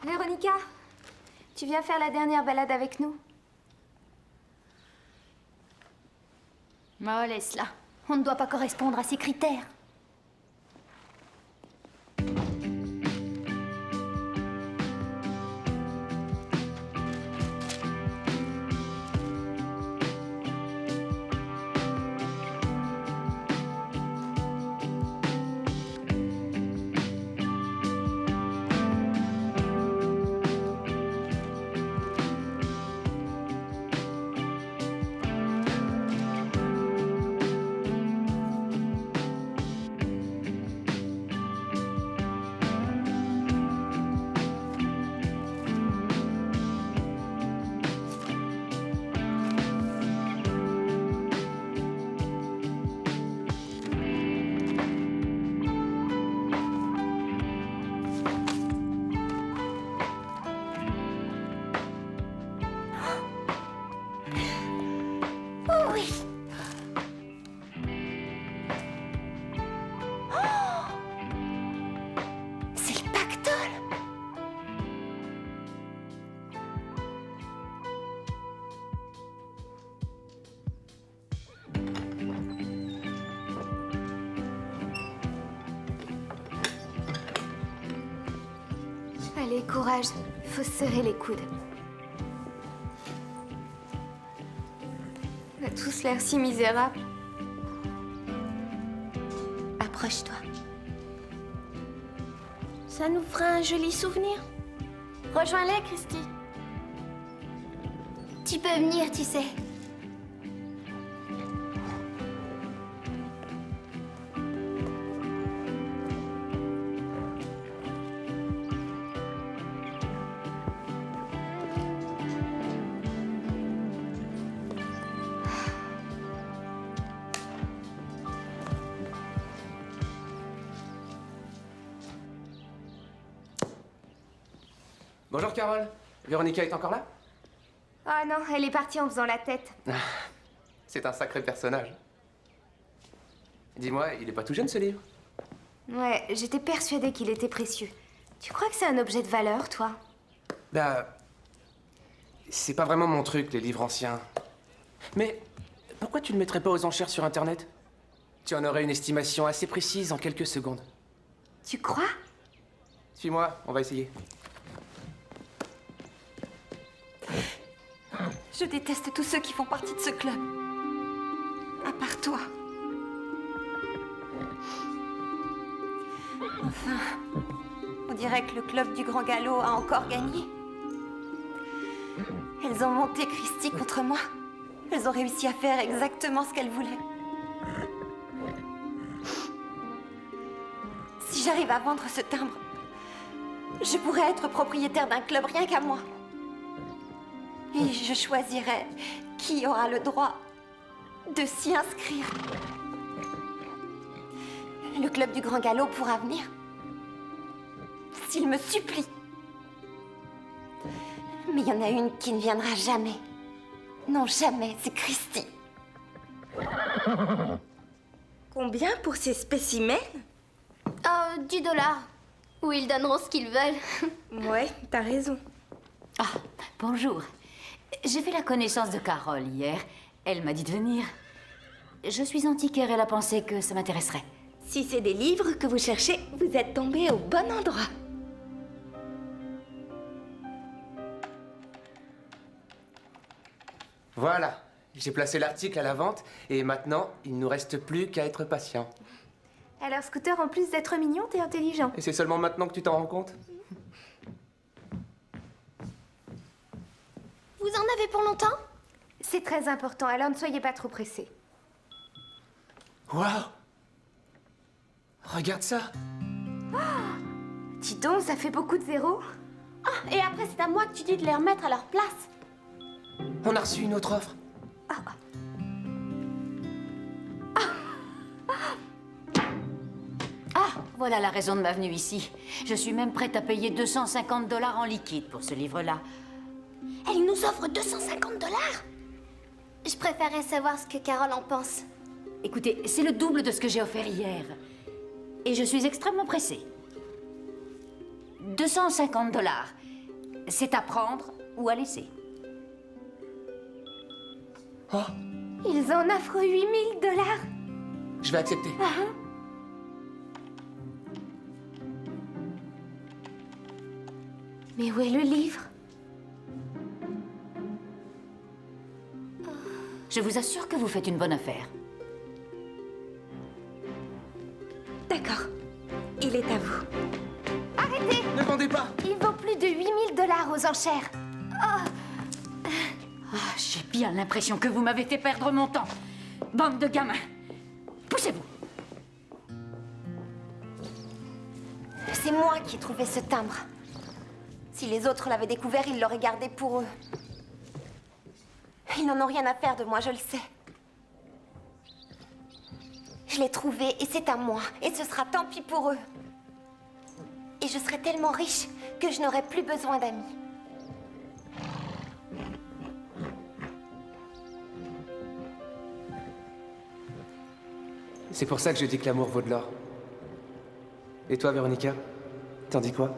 Véronica, tu viens faire la dernière balade avec nous? Oh, laisse-la. On ne doit pas correspondre à ses critères. Allez, courage. Faut se serrer les coudes. On a tous l'air si misérables. Approche-toi. Ça nous fera un joli souvenir. Rejoins-les, Christy. Tu peux venir, tu sais. Bonjour Carole. Véronica est encore là? Ah non, elle est partie en faisant la tête. C'est un sacré personnage. Dis-moi, il est pas tout jeune ce livre? Ouais, j'étais persuadée qu'il était précieux. Tu crois que c'est un objet de valeur, toi? Bah... c'est pas vraiment mon truc, les livres anciens. Mais pourquoi tu le mettrais pas aux enchères sur Internet? Tu en aurais une estimation assez précise en quelques secondes. Tu crois? Suis-moi, on va essayer. Je déteste tous ceux qui font partie de ce club. À part toi. Enfin, on dirait que le club du Grand Galop a encore gagné. Elles ont monté Christy contre moi. Elles ont réussi à faire exactement ce qu'elles voulaient. Si j'arrive à vendre ce timbre, je pourrais être propriétaire d'un club rien qu'à moi. Et je choisirai qui aura le droit de s'y inscrire. Le club du Grand Galop pourra venir. S'il me supplie. Mais il y en a une qui ne viendra jamais. Non, jamais, c'est Christy. Combien pour ces spécimens? Oh, $10. Ou ils donneront ce qu'ils veulent. Ouais, t'as raison. Ah, bonjour. J'ai fait la connaissance de Carole hier. Elle m'a dit de venir. Je suis antiquaire et elle a pensé que ça m'intéresserait. Si c'est des livres que vous cherchez, vous êtes tombé au bon endroit. Voilà, j'ai placé l'article à la vente et maintenant, il ne nous reste plus qu'à être patient. Alors, Scooter, en plus d'être mignon, t'es intelligent. Et c'est seulement maintenant que tu t'en rends compte? Vous en avez pour longtemps? C'est très important, alors ne soyez pas trop pressés. Waouh! Regarde ça! Dis donc, ça fait beaucoup de zéros. Ah, et après, c'est à moi que tu dis de les remettre à leur place. On a reçu une autre offre. Ah, voilà la raison de ma venue ici. Je suis même prête à payer 250 $ en liquide pour ce livre-là. Elle nous offre 250 $. Je préférerais savoir ce que Carole en pense. Écoutez, c'est le double de ce que j'ai offert hier. Et je suis extrêmement pressée. 250 $. C'est à prendre ou à laisser. Oh, Ils en offrent 8 000 $. je vais accepter. Mais où est le livre? Je vous assure que vous faites une bonne affaire. D'accord. Il est à vous. Arrêtez! Ne vendez pas! Il vaut plus de 8 000 $ aux enchères. Ah, j'ai bien l'impression que vous m'avez fait perdre mon temps. Bande de gamins. Poussez-vous. C'est moi qui ai trouvé ce timbre. Si les autres l'avaient découvert, ils l'auraient gardé pour eux. Ils n'en ont rien à faire de moi, je le sais. Je l'ai trouvé et c'est à moi. Et ce sera tant pis pour eux. Et je serai tellement riche que je n'aurai plus besoin d'amis. C'est pour ça que je dis que l'amour vaut de l'or. Et toi, Véronica? T'en dis quoi?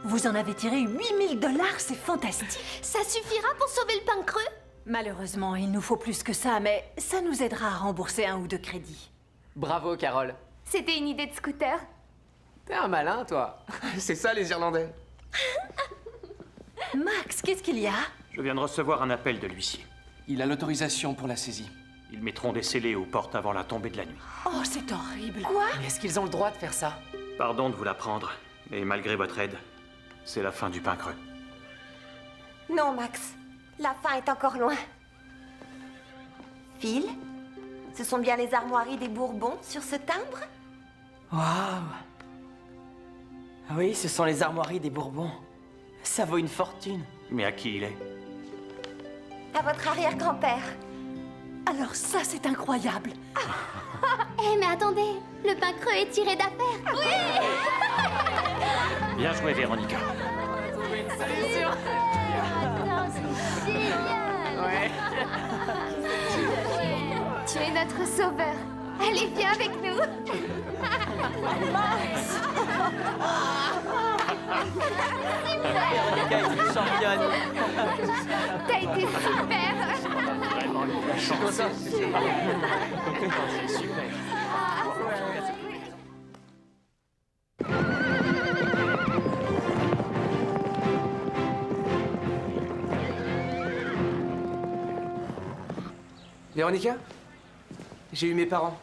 Vous en avez tiré 8000 $, c'est fantastique. Ça suffira pour sauver le pain creux? Malheureusement, il nous faut plus que ça, mais ça nous aidera à rembourser 1 ou 2 crédits. Bravo, Carole. C'était une idée de scooter. T'es un malin, toi. C'est ça, les Irlandais. Max, qu'est-ce qu'il y a? Je viens de recevoir un appel de l'huissier. Il a l'autorisation pour la saisie. Ils mettront des scellés aux portes avant la tombée de la nuit. Oh, c'est horrible. Mais est-ce qu'ils ont le droit de faire ça? Pardon de vous l'apprendre, mais malgré votre aide, c'est la fin du pain creux. Non, Max. La fin est encore loin. Phil, ce sont bien les armoiries des Bourbons sur ce timbre? Waouh! Oui, ce sont les armoiries des Bourbons. Ça vaut une fortune. Mais à qui il est? À votre arrière-grand-père. Alors ça, c'est incroyable. Eh, mais attendez, le pain creux est tiré d'affaire. Bien joué, Véronica. Tu es notre sauveur. Allez, viens avec nous. Véronica est une championne. T'as été super. Vraiment une chance. C'est super. Véronica? J'ai eu mes parents.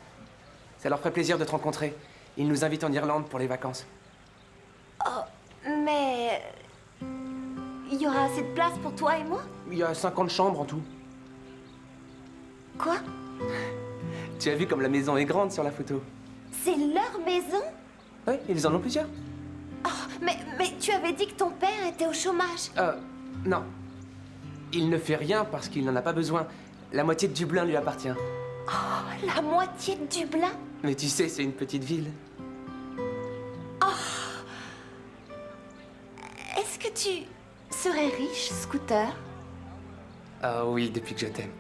Ça leur ferait plaisir de te rencontrer. Ils nous invitent en Irlande pour les vacances. Mais... il y aura assez de place pour toi et moi? Il y a 50 chambres en tout. Quoi? Tu as vu comme la maison est grande sur la photo? C'est leur maison? Oui, ils en ont plusieurs. Mais tu avais dit que ton père était au chômage. Non. Il ne fait rien parce qu'il n'en a pas besoin. La moitié de Dublin lui appartient. Oh, la moitié de Dublin? Mais tu sais, c'est une petite ville. Est-ce que tu serais riche, Scooter? Ah oui, depuis que je t'aime.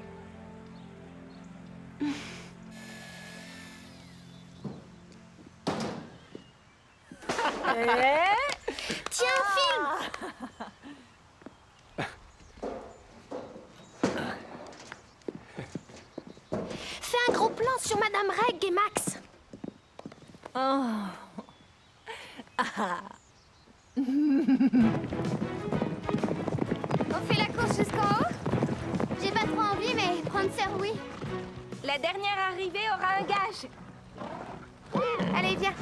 Tiens, film. Fais un gros plan sur Madame Reg et Max. On fait la course jusqu'en haut? J'ai pas trop envie, mais prendre ça, oui. La dernière arrivée aura un gage. Allez, viens.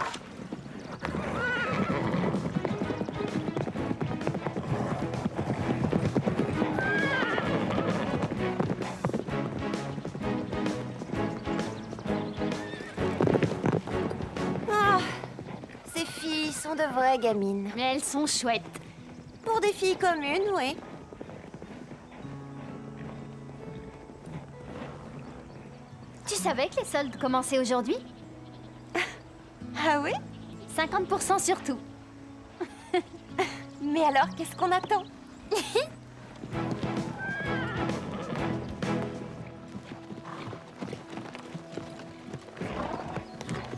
de vraies gamines. Mais elles sont chouettes. Pour des filles communes, oui. Tu savais que les soldes commençaient aujourd'hui? Ah oui? 50% sur tout. Mais alors, qu'est-ce qu'on attend?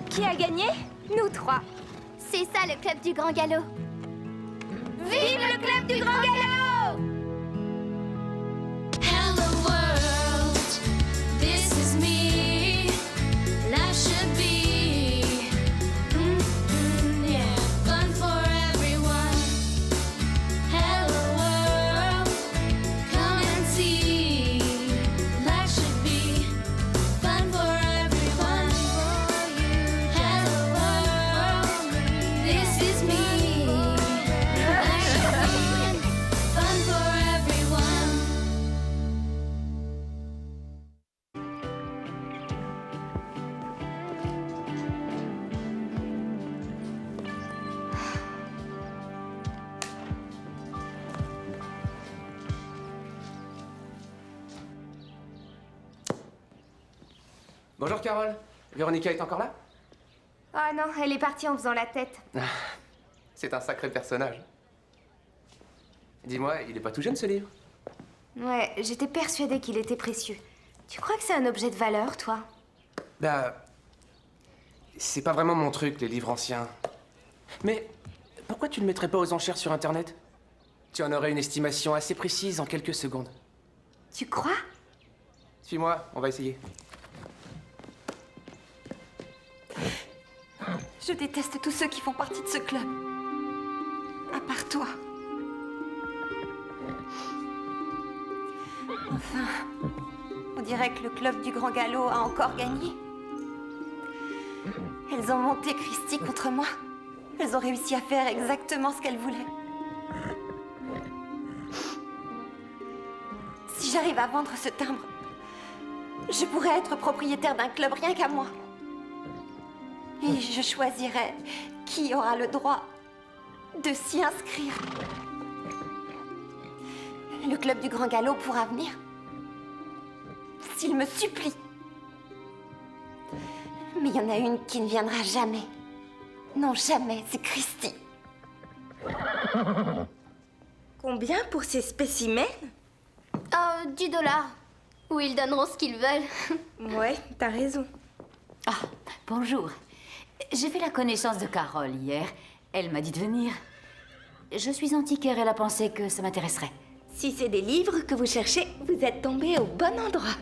Qui a gagné? Nous trois. C'est ça le club du Grand Galop. Vive le club du Grand Galop! Hello world, this is me. Life should be, yeah, fun for everyone. Hello world, come and see. Life should be fun for everyone. Hello world, this is me. Life should be fun for everyone. Bonjour Carole. Véronica est encore là? Ah non, elle est partie en faisant la tête. C'est un sacré personnage. Dis-moi, il est pas tout jeune ce livre? Ouais, j'étais persuadée qu'il était précieux. Tu crois que c'est un objet de valeur, toi? Bah... C'est pas vraiment mon truc, les livres anciens. Mais pourquoi tu le mettrais pas aux enchères sur Internet? Tu en aurais une estimation assez précise en quelques secondes. Tu crois? Suis-moi, on va essayer. Je déteste tous ceux qui font partie de ce club. À part toi. Enfin, on dirait que le club du Grand Galop a encore gagné. Elles ont monté Christy contre moi. Elles ont réussi à faire exactement ce qu'elles voulaient. Si j'arrive à vendre ce timbre, je pourrais être propriétaire d'un club rien qu'à moi. Et je choisirai qui aura le droit de s'y inscrire. Le club du Grand Galop pourra venir. S'il me supplie. Mais il y en a une qui ne viendra jamais. Non, jamais, c'est Christy. Combien pour ces spécimens? Oh, $10. Ou ils donneront ce qu'ils veulent. Ouais, t'as raison. Ah, bonjour. J'ai fait la connaissance de Carole hier. Elle m'a dit de venir. Je suis antiquaire et elle a pensé que ça m'intéresserait. Si c'est des livres que vous cherchez, vous êtes tombé au bon endroit.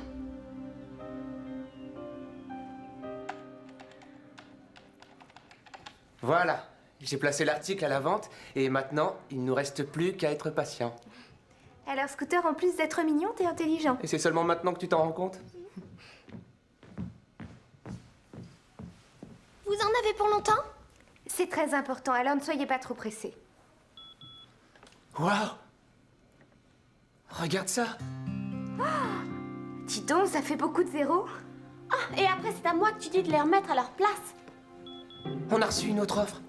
Voilà, j'ai placé l'article à la vente et maintenant, il ne nous reste plus qu'à être patient. Alors, Scooter, en plus d'être mignon, t'es intelligent. Et c'est seulement maintenant que tu t'en rends compte? Vous en avez pour longtemps? C'est très important, alors ne soyez pas trop pressés. Waouh! Regarde ça! Dis donc, ça fait beaucoup de zéros. Ah, et après, c'est à moi que tu dis de les remettre à leur place. On a reçu une autre offre.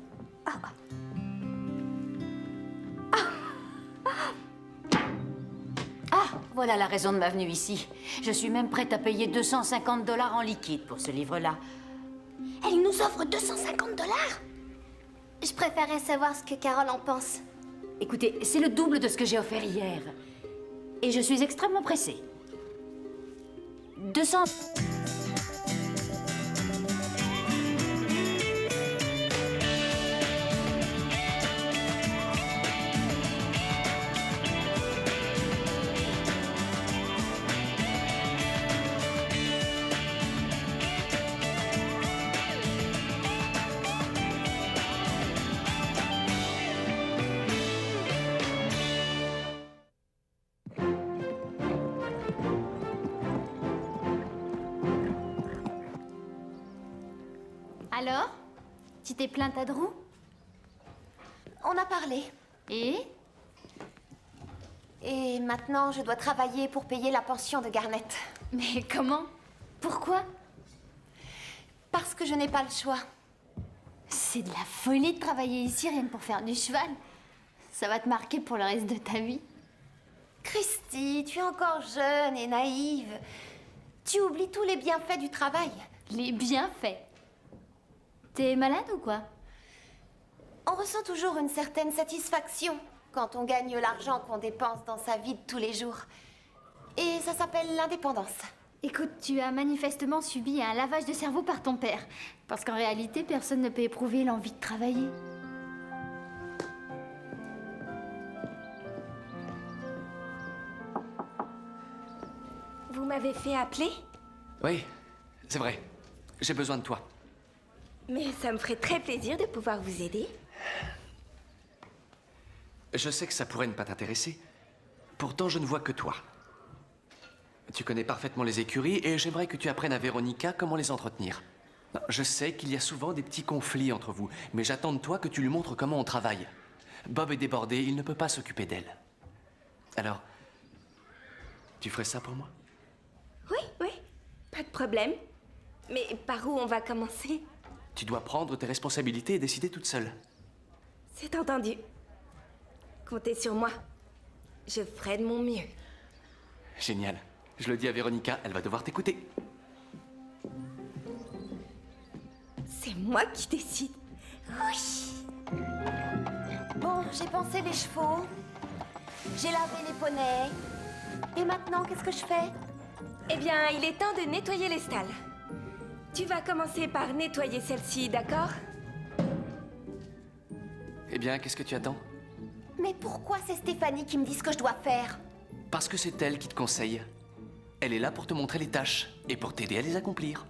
Ah, voilà la raison de ma venue ici. Je suis même prête à payer $250 en liquide pour ce livre-là. Elle nous offre $250? Je préférerais savoir ce que Carole en pense. Écoutez, c'est le double de ce que j'ai offert hier. Et je suis extrêmement pressée. 200... Alors? Tu t'es plainte à Drew? On a parlé. Et maintenant, je dois travailler pour payer la pension de Garnet. Mais comment? Pourquoi? Parce que je n'ai pas le choix. C'est de la folie de travailler ici rien que pour faire du cheval. Ça va te marquer pour le reste de ta vie. Christy, tu es encore jeune et naïve. Tu oublies tous les bienfaits du travail. Les bienfaits. T'es malade ou quoi? On ressent toujours une certaine satisfaction quand on gagne l'argent qu'on dépense dans sa vie de tous les jours. Et ça s'appelle l'indépendance. Écoute, tu as manifestement subi un lavage de cerveau par ton père. Parce qu'en réalité, personne ne peut éprouver l'envie de travailler. Vous m'avez fait appeler? Oui, c'est vrai. J'ai besoin de toi. Mais ça me ferait très plaisir de pouvoir vous aider. Je sais que ça pourrait ne pas t'intéresser. Pourtant, je ne vois que toi. Tu connais parfaitement les écuries et j'aimerais que tu apprennes à Véronica comment les entretenir. Je sais qu'il y a souvent des petits conflits entre vous, mais j'attends de toi que tu lui montres comment on travaille. Bob est débordé, il ne peut pas s'occuper d'elle. Alors, tu ferais ça pour moi? Oui, pas de problème. Mais par où on va commencer? Tu dois prendre tes responsabilités et décider toute seule. C'est entendu. Comptez sur moi. Je ferai de mon mieux. Génial. Je le dis à Véronica, elle va devoir t'écouter. C'est moi qui décide. Oui. Bon, j'ai pensé les chevaux. J'ai lavé les poneys. Et maintenant, qu'est-ce que je fais? Eh bien, il est temps de nettoyer les stalles. Tu vas commencer par nettoyer celle-ci, d'accord? Eh bien, qu'est-ce que tu attends? Mais pourquoi c'est Stéphanie qui me dit ce que je dois faire? Parce que c'est elle qui te conseille. Elle est là pour te montrer les tâches et pour t'aider à les accomplir.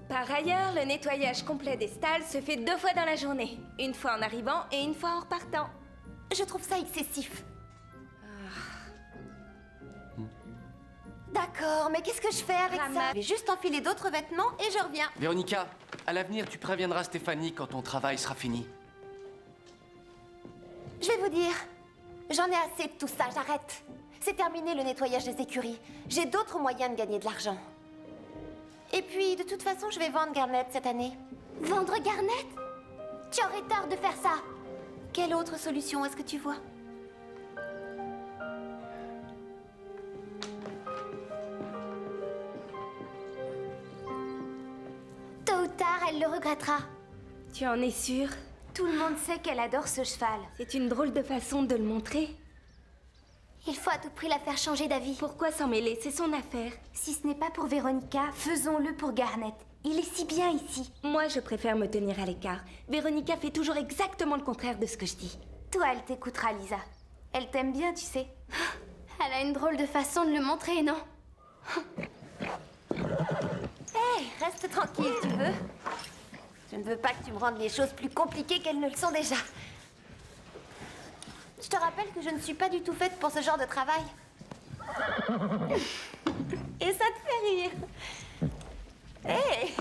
Par ailleurs, le nettoyage complet des stalles se fait 2 fois dans la journée. Une fois en arrivant et une fois en repartant. Je trouve ça excessif. D'accord, mais qu'est-ce que je fais avec ça? Je vais juste enfiler d'autres vêtements et je reviens. Véronica, à l'avenir, tu préviendras Stéphanie quand ton travail sera fini. Je vais vous dire, j'en ai assez de tout ça, j'arrête. C'est terminé le nettoyage des écuries. J'ai d'autres moyens de gagner de l'argent. Et puis, de toute façon, je vais vendre Garnet cette année. Vendre Garnet? Tu aurais tort de faire ça. Quelle autre solution est-ce que tu vois? Tôt ou tard, elle le regrettera. Tu en es sûre? Tout le monde sait qu'elle adore ce cheval. C'est une drôle de façon de le montrer. Il faut à tout prix la faire changer d'avis. Pourquoi s'en mêler? C'est son affaire. Si ce n'est pas pour Véronica, faisons-le pour Garnet. Il est si bien ici. Moi, je préfère me tenir à l'écart. Véronica fait toujours exactement le contraire de ce que je dis. Toi, elle t'écoutera, Lisa. Elle t'aime bien, tu sais. Elle a une drôle de façon de le montrer, non? Hé, reste tranquille, tu veux? Je ne veux pas que tu me rendes les choses plus compliquées qu'elles ne le sont déjà. Je te rappelle que je ne suis pas du tout faite pour ce genre de travail. Et ça te fait rire. Hé!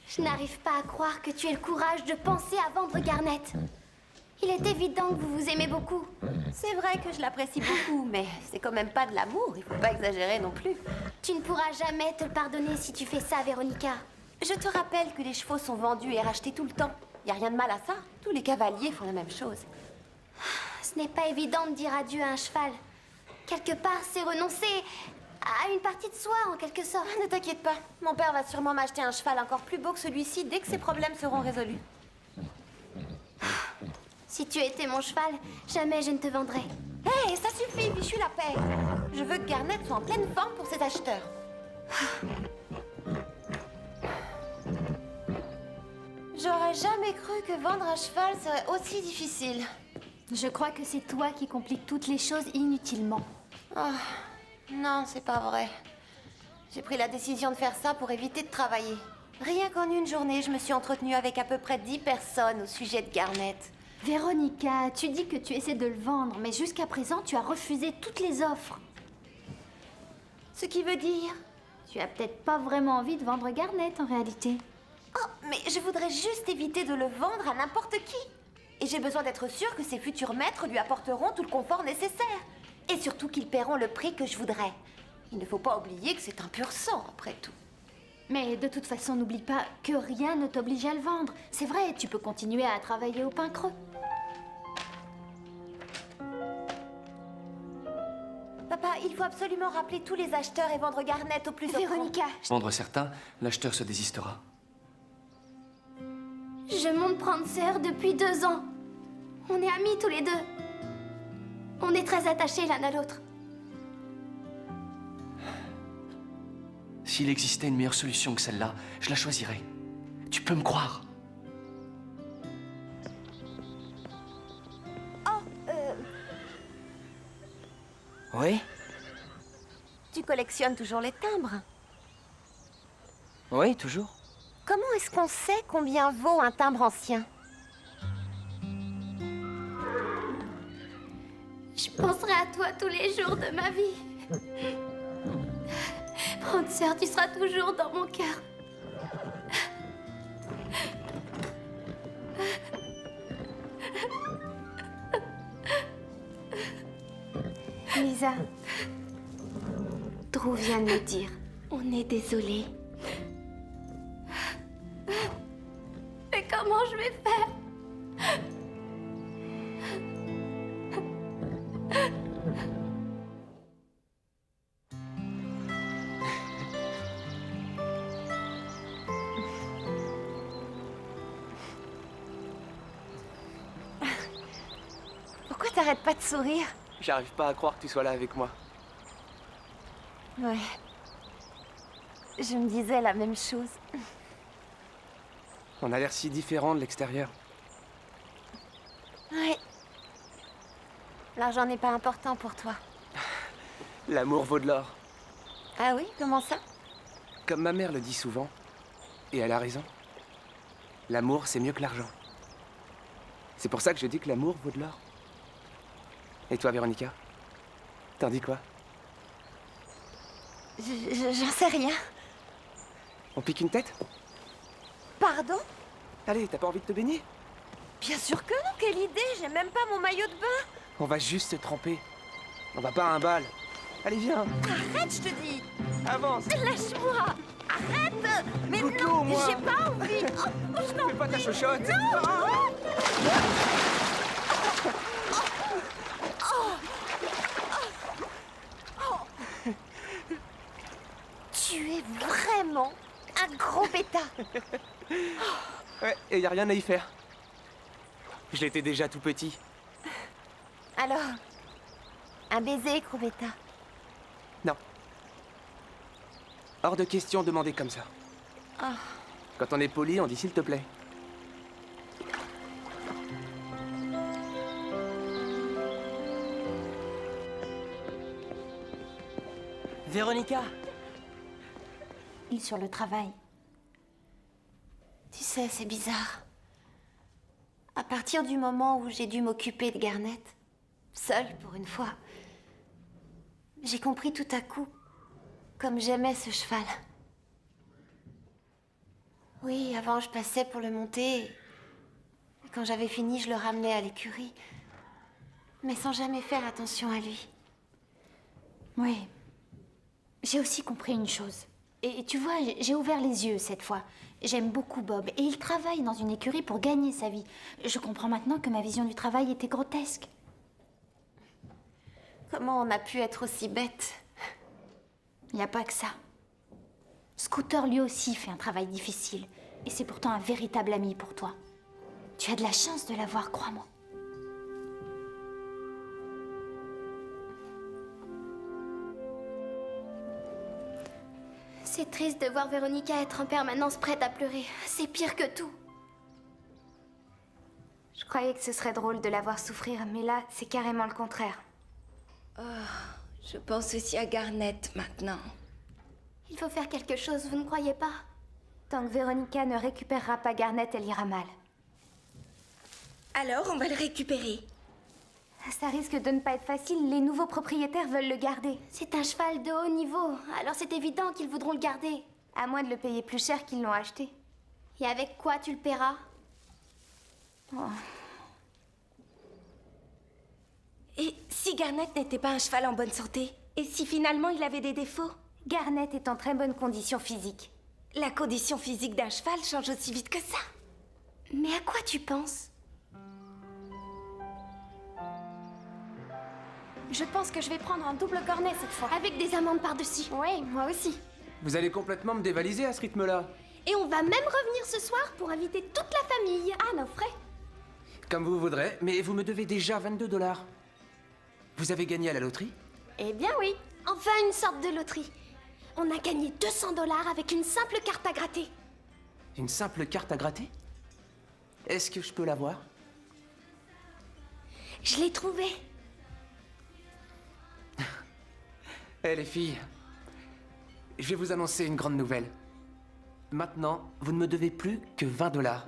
Je n'arrive pas à croire que tu aies le courage de penser à vendre Garnet. Il est évident que vous vous aimez beaucoup. C'est vrai que je l'apprécie beaucoup, mais c'est quand même pas de l'amour, il faut pas exagérer non plus. Tu ne pourras jamais te le pardonner si tu fais ça, Véronica. Je te rappelle que les chevaux sont vendus et rachetés tout le temps. Y a rien de mal à ça. Tous les cavaliers font la même chose. Ce n'est pas évident de dire adieu à un cheval. Quelque part, c'est renoncer à une partie de soi, en quelque sorte. Ne t'inquiète pas, mon père va sûrement m'acheter un cheval encore plus beau que celui-ci dès que ses problèmes seront résolus. Si tu étais mon cheval, jamais je ne te vendrais. Hé, ça suffit, fichu la paix. Je veux que Garnet soit en pleine forme pour ses acheteurs. J'aurais jamais cru que vendre un cheval serait aussi difficile. Je crois que c'est toi qui compliques toutes les choses inutilement. Oh, non, c'est pas vrai. J'ai pris la décision de faire ça pour éviter de travailler. Rien qu'en une journée, je me suis entretenue avec à peu près 10 personnes au sujet de Garnet. Véronica, tu dis que tu essaies de le vendre, mais jusqu'à présent, tu as refusé toutes les offres. Ce qui veut dire... Tu as peut-être pas vraiment envie de vendre Garnet, en réalité. Oh, mais je voudrais juste éviter de le vendre à n'importe qui. Et j'ai besoin d'être sûre que ses futurs maîtres lui apporteront tout le confort nécessaire. Et surtout qu'ils paieront le prix que je voudrais. Il ne faut pas oublier que c'est un pur sang, après tout. Mais de toute façon, n'oublie pas que rien ne t'oblige à le vendre. C'est vrai, tu peux continuer à travailler au pain creux. Papa, il faut absolument rappeler tous les acheteurs et vendre Garnet au plus offrant. Véronica, Vendre certains, l'acheteur se désistera. Je monte Prancer depuis 2 ans. On est amis tous les deux. On est très attachés l'un à l'autre. S'il existait une meilleure solution que celle-là, je la choisirais. Tu peux me croire. Oui? Tu collectionnes toujours les timbres. Oui, toujours. Comment est-ce qu'on sait combien vaut un timbre ancien? Je penserai à toi tous les jours de ma vie. Prancer, tu seras toujours dans mon cœur. Lisa, Drew vient de me dire. On est désolé. Mais comment je vais faire? Pourquoi t'arrêtes pas de sourire? J'arrive pas à croire que tu sois là avec moi. Ouais. Je me disais la même chose. On a l'air si différents de l'extérieur. Ouais. L'argent n'est pas important pour toi. L'amour vaut de l'or. Ah oui? Comment ça? Comme ma mère le dit souvent, et elle a raison. L'amour, c'est mieux que l'argent. C'est pour ça que je dis que l'amour vaut de l'or. Et toi, Véronica? T'en dis quoi? J'en sais rien. On pique une tête? Pardon? Allez, t'as pas envie de te baigner? Bien sûr que non, quelle idée! J'ai même pas mon maillot de bain! On va juste se tremper. On va pas à un bal. Allez, viens. Arrête, je te dis! Avance. Lâche-moi! Arrête! Mais Goûte l'eau, non, moi. j'ai pas envie! Oh, je t'en Fais pas ta prie. chochotte. Non! Ah. Tu es vraiment un gros bêta! Ouais, et y a rien à y faire. Je l'étais déjà tout petit. Alors, un baiser, gros bêta. Non. Hors de question de demander comme ça. Ah. Quand on est poli, on dit s'il te plaît. Véronica! il est sur le travail. Tu sais, c'est bizarre. À partir du moment où j'ai dû m'occuper de Garnet, seule pour une fois, j'ai compris tout à coup comme j'aimais ce cheval. Oui, avant je passais pour le monter. Et quand j'avais fini, je le ramenais à l'écurie. Mais sans jamais faire attention à lui. Oui. J'ai aussi compris une chose. Et tu vois, j'ai ouvert les yeux cette fois. J'aime beaucoup Bob et il travaille dans une écurie pour gagner sa vie. Je comprends maintenant que ma vision du travail était grotesque. Comment on a pu être aussi bête? Il n'y a pas que ça. Scooter lui aussi fait un travail difficile. Et c'est pourtant un véritable ami pour toi. Tu as de la chance de l'avoir, crois-moi. C'est triste de voir Véronica être en permanence prête à pleurer. C'est pire que tout. Je croyais que ce serait drôle de la voir souffrir, mais là, c'est carrément le contraire. Oh, je pense aussi à Garnet maintenant. Il faut faire quelque chose, vous ne croyez pas? Tant que Véronica ne récupérera pas Garnet, elle ira mal. Alors, on va le récupérer. Ça risque de ne pas être facile, les nouveaux propriétaires veulent le garder. C'est un cheval de haut niveau, alors c'est évident qu'ils voudront le garder. À moins de le payer plus cher qu'ils l'ont acheté. Et avec quoi tu le paieras? Oh. Et si Garnet n'était pas un cheval en bonne santé? Et si finalement il avait des défauts? Garnet est en très bonne condition physique. La condition physique d'un cheval change aussi vite que ça. Mais à quoi tu penses? Je pense que je vais prendre un double cornet cette fois. Avec des amandes par-dessus. Oui, moi aussi. Vous allez complètement me dévaliser à ce rythme-là. Et on va même revenir ce soir pour inviter toute la famille. À nos frais. Comme vous voudrez, mais vous me devez déjà 22 $. Vous avez gagné à la loterie? Eh bien oui. Enfin, une sorte de loterie. On a gagné 200 $ avec une simple carte à gratter. Une simple carte à gratter? Est-ce que je peux l'avoir? Je l'ai trouvée. Eh les filles, je vais vous annoncer une grande nouvelle. Maintenant, vous ne me devez plus que 20 $.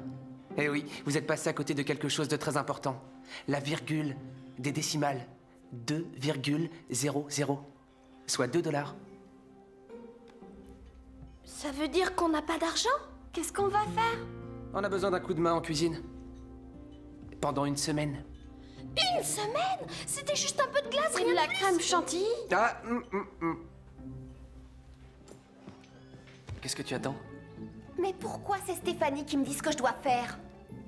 Eh oui, vous êtes passé à côté de quelque chose de très important. La virgule des décimales. 2,00, soit 2 $. Ça veut dire qu'on n'a pas d'argent? Qu'est-ce qu'on va faire? On a besoin d'un coup de main en cuisine. Pendant une semaine. Une semaine? C'était juste un peu de glace, Et rien de la de plus. crème chantilly? Ah, Qu'est-ce que tu attends? Mais pourquoi c'est Stéphanie qui me dit ce que je dois faire?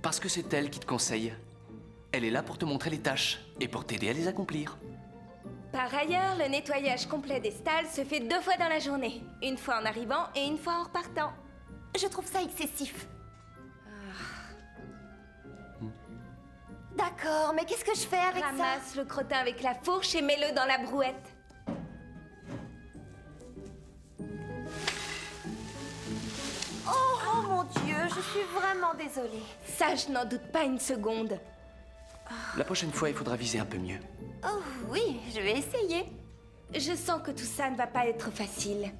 Parce que c'est elle qui te conseille. Elle est là pour te montrer les tâches et pour t'aider à les accomplir. Par ailleurs, le nettoyage complet des stalles se fait 2 fois dans la journée. Une fois en arrivant et une fois en repartant. Je trouve ça excessif. D'accord, mais qu'est-ce que je fais avec ça? Ramasse le crottin avec la fourche et mets-le dans la brouette. Oh mon Dieu, je suis vraiment désolée. Ça, je n'en doute pas une seconde. La prochaine fois, il faudra viser un peu mieux. Oh oui, je vais essayer. Je sens que tout ça ne va pas être facile.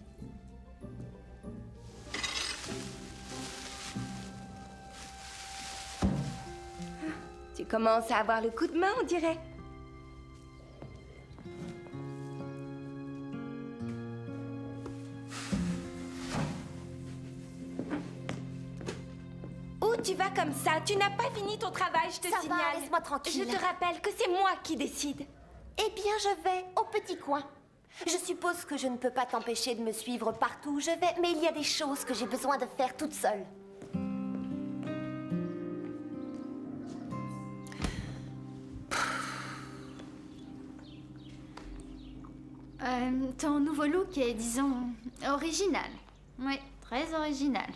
Tu commences à avoir le coup de main, on dirait. Où tu vas comme ça? Tu n'as pas fini ton travail, je te Ça va, signale. laisse-moi tranquille. Je te rappelle que c'est moi qui décide. Eh bien, je vais au petit coin. Je suppose que je ne peux pas t'empêcher de me suivre partout où je vais, mais il y a des choses que j'ai besoin de faire toute seule. Ton nouveau look est, disons, original. Oui, très original.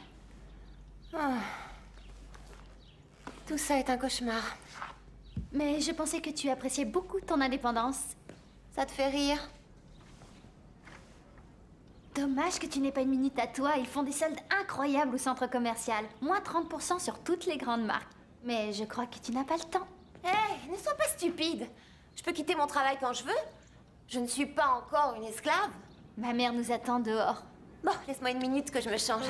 Tout ça est un cauchemar. Mais je pensais que tu appréciais beaucoup ton indépendance. Ça te fait rire? Dommage que tu n'aies pas une minute à toi. Ils font des soldes incroyables au centre commercial. Moins 30% sur toutes les grandes marques. Mais je crois que tu n'as pas le temps. Hé, ne sois pas stupide. Je peux quitter mon travail quand je veux. Je ne suis pas encore une esclave. Ma mère nous attend dehors. Bon, laisse-moi une minute que je me change.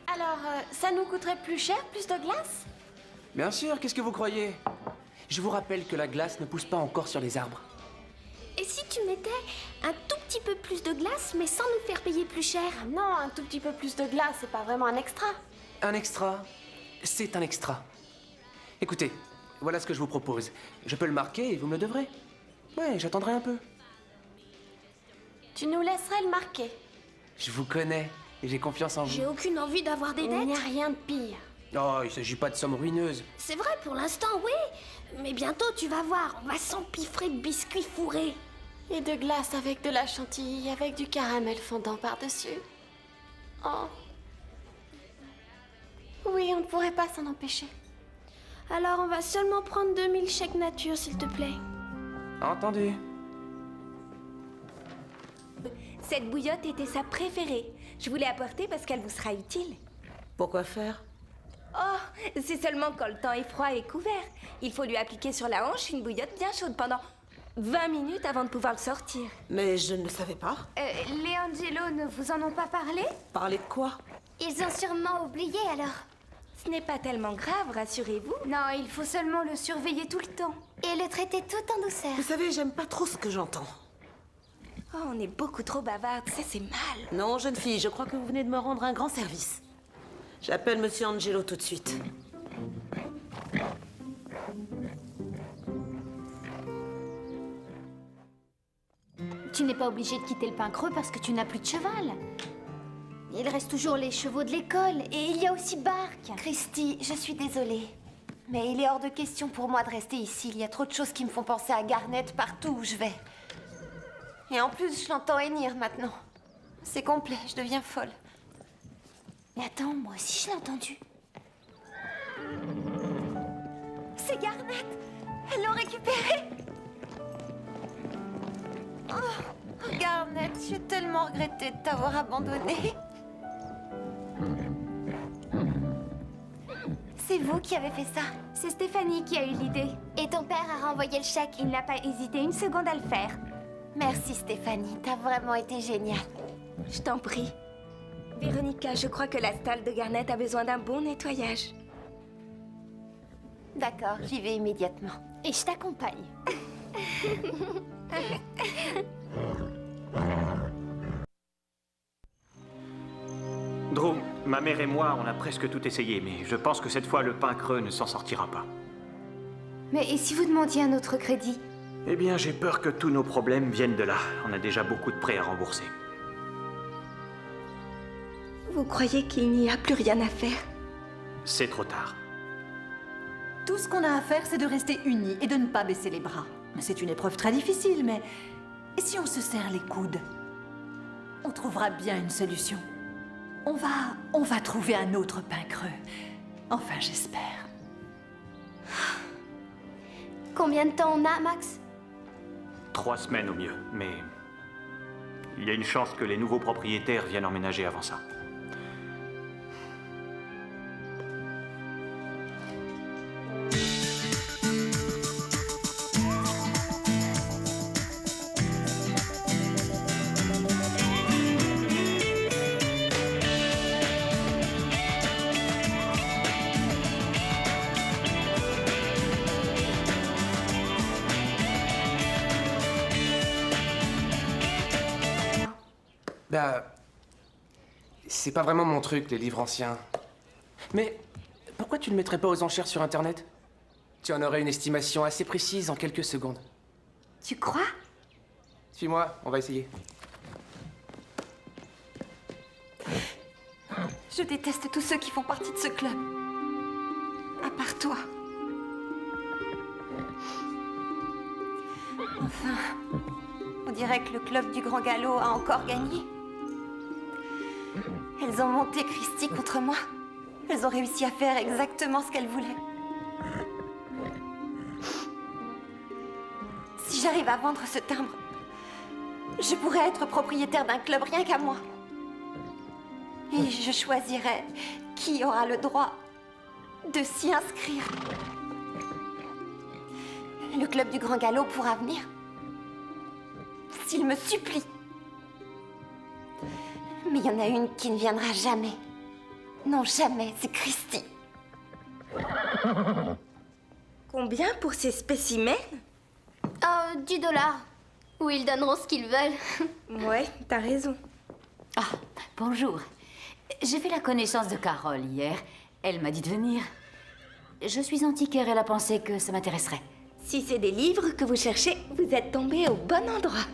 Alors, ça nous coûterait plus cher, plus de glace? bien sûr, qu'est-ce que vous croyez? Je vous rappelle que la glace ne pousse pas encore sur les arbres. Et si tu mettais un tout petit peu plus de glace, mais sans nous faire payer plus cher? Non, un tout petit peu plus de glace, c'est pas vraiment un extra. Un extra, c'est un extra. Écoutez, voilà ce que je vous propose. Je peux le marquer et vous me le devrez. Ouais, j'attendrai un peu. Tu nous laisserais le marquer. Je vous connais et j'ai confiance en vous. J'ai aucune envie d'avoir des Il n'y dettes. a rien de pire. Oh, il s'agit pas de sommes ruineuses. C'est vrai pour l'instant, oui. Mais bientôt, tu vas voir, on va s'empiffrer de biscuits fourrés. Et de glace avec de la chantilly, avec du caramel fondant par-dessus. Oh. Oui, on ne pourrait pas s'en empêcher. Alors, on va seulement prendre 2000 chèques nature, s'il te plaît. Entendu. Cette bouillotte était sa préférée. Je voulais apporter parce qu'elle vous sera utile. Pourquoi faire? Oh, c'est seulement quand le temps est froid et couvert. Il faut lui appliquer sur la hanche une bouillotte bien chaude pendant 20 minutes avant de pouvoir le sortir. Mais je ne le savais pas. Les Angelo ne vous en ont pas parlé? Parler de quoi? Ils ont sûrement oublié, alors. Ce n'est pas tellement grave, rassurez-vous. Non, il faut seulement le surveiller tout le temps. Et le traiter tout en douceur. Vous savez, j'aime pas trop ce que j'entends. Oh, on est beaucoup trop bavarde, ça c'est mal. Non, jeune fille, je crois que vous venez de me rendre un grand service. J'appelle Monsieur Angelo tout de suite. Tu n'es pas obligé de quitter le pain creux parce que tu n'as plus de cheval. Il reste toujours les chevaux de l'école et il y a aussi Bark. Christy, je suis désolée. Mais il est hors de question pour moi de rester ici. Il y a trop de choses qui me font penser à Garnet partout où je vais. Et en plus, je l'entends hennir maintenant. C'est complet, je deviens folle. Mais attends, moi aussi je l'ai entendu. C'est Garnet! Elle l'a récupéré! Oh, Garnet, j'ai tellement regretté de t'avoir abandonné. C'est vous qui avez fait ça? C'est Stéphanie qui a eu l'idée. Et ton père a renvoyé le chèque. Il n'a pas hésité une seconde à le faire. Merci Stéphanie, t'as vraiment été géniale. Je t'en prie. Véronica, je crois que la stalle de Garnet a besoin d'un bon nettoyage. D'accord, j'y vais immédiatement. Et je t'accompagne. Drew, ma mère et moi, on a presque tout essayé, mais je pense que cette fois, le pain creux ne s'en sortira pas. Mais et si vous demandiez un autre crédit? Eh bien, j'ai peur que tous nos problèmes viennent de là. On a déjà beaucoup de prêts à rembourser. Vous croyez qu'il n'y a plus rien à faire? C'est trop tard. Tout ce qu'on a à faire, c'est de rester unis et de ne pas baisser les bras. C'est une épreuve très difficile, mais... Et si on se serre les coudes? On trouvera bien une solution. On va trouver un autre pain creux. Enfin, j'espère. Combien de temps on a, Max? 3 semaines au mieux, mais... il y a une chance que les nouveaux propriétaires viennent emménager avant ça. Bah... c'est pas vraiment mon truc, les livres anciens. Mais pourquoi tu le mettrais pas aux enchères sur Internet? Tu en aurais une estimation assez précise en quelques secondes. Tu crois? Suis-moi, on va essayer. Je déteste tous ceux qui font partie de ce club. À part toi. Enfin, on dirait que le club du Grand Galop a encore gagné. Elles ont monté Christy contre moi. Elles ont réussi à faire exactement ce qu'elles voulaient. Si j'arrive à vendre ce timbre, je pourrais être propriétaire d'un club rien qu'à moi. Et je choisirai qui aura le droit de s'y inscrire. Le club du Grand Galop pourra venir. S'il me supplie. Mais il y en a une qui ne viendra jamais. Non, jamais, c'est Christy. Combien pour ces spécimens? 10 $. Ou ils donneront ce qu'ils veulent. Ouais, t'as raison. Ah, bonjour. J'ai fait la connaissance de Carole hier. Elle m'a dit de venir. Je suis antiquaire et elle a pensé que ça m'intéresserait. Si c'est des livres que vous cherchez, vous êtes tombé au bon endroit.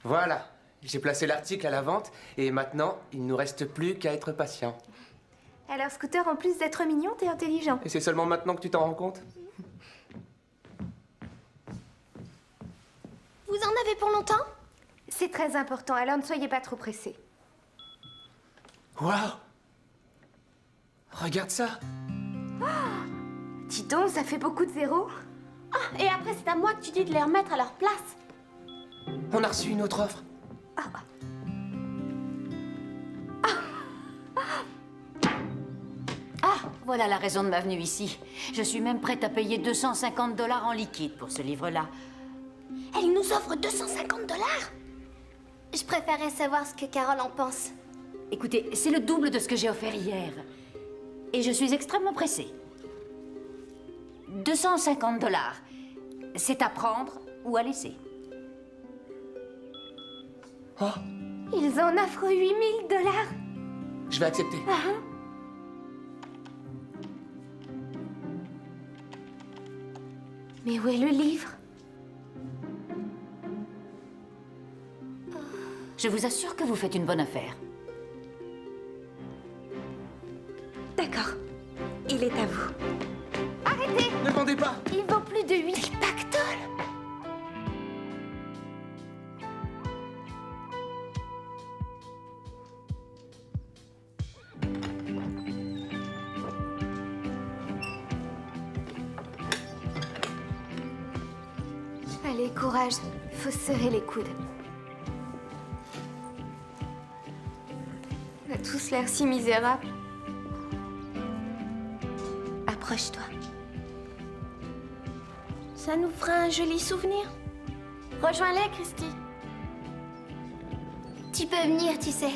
Voilà, j'ai placé l'article à la vente et maintenant, il ne nous reste plus qu'à être patient. Alors, Scooter, en plus d'être mignon, t'es intelligent. Et c'est seulement maintenant que tu t'en rends compte? Vous en avez pour longtemps? C'est très important, alors ne soyez pas trop pressés. Waouh! Regarde ça! Dis donc, ça fait beaucoup de zéros. Et après, c'est à moi que tu dis de les remettre à leur place. On a reçu une autre offre. Ah, voilà la raison de ma venue ici. Je suis même prête à payer 250 $ en liquide pour ce livre-là. Elle nous offre 250 $? Je préférerais savoir ce que Carole en pense. Écoutez, c'est le double de ce que j'ai offert hier. Et je suis extrêmement pressée. 250 $. C'est à prendre ou à laisser. Oh, Ils en offrent 8 000 $. je vais accepter. Mais où est le livre? Je vous assure que vous faites une bonne affaire. D'accord. Il est à vous. Arrêtez! Ne vendez pas! Il vaut plus de 8 pactoles! Allez, courage. Faut serrer les coudes. On a tous l'air si misérables. Approche-toi. Ça nous fera un joli souvenir. Rejoins-les, Christy. Tu peux venir, tu sais.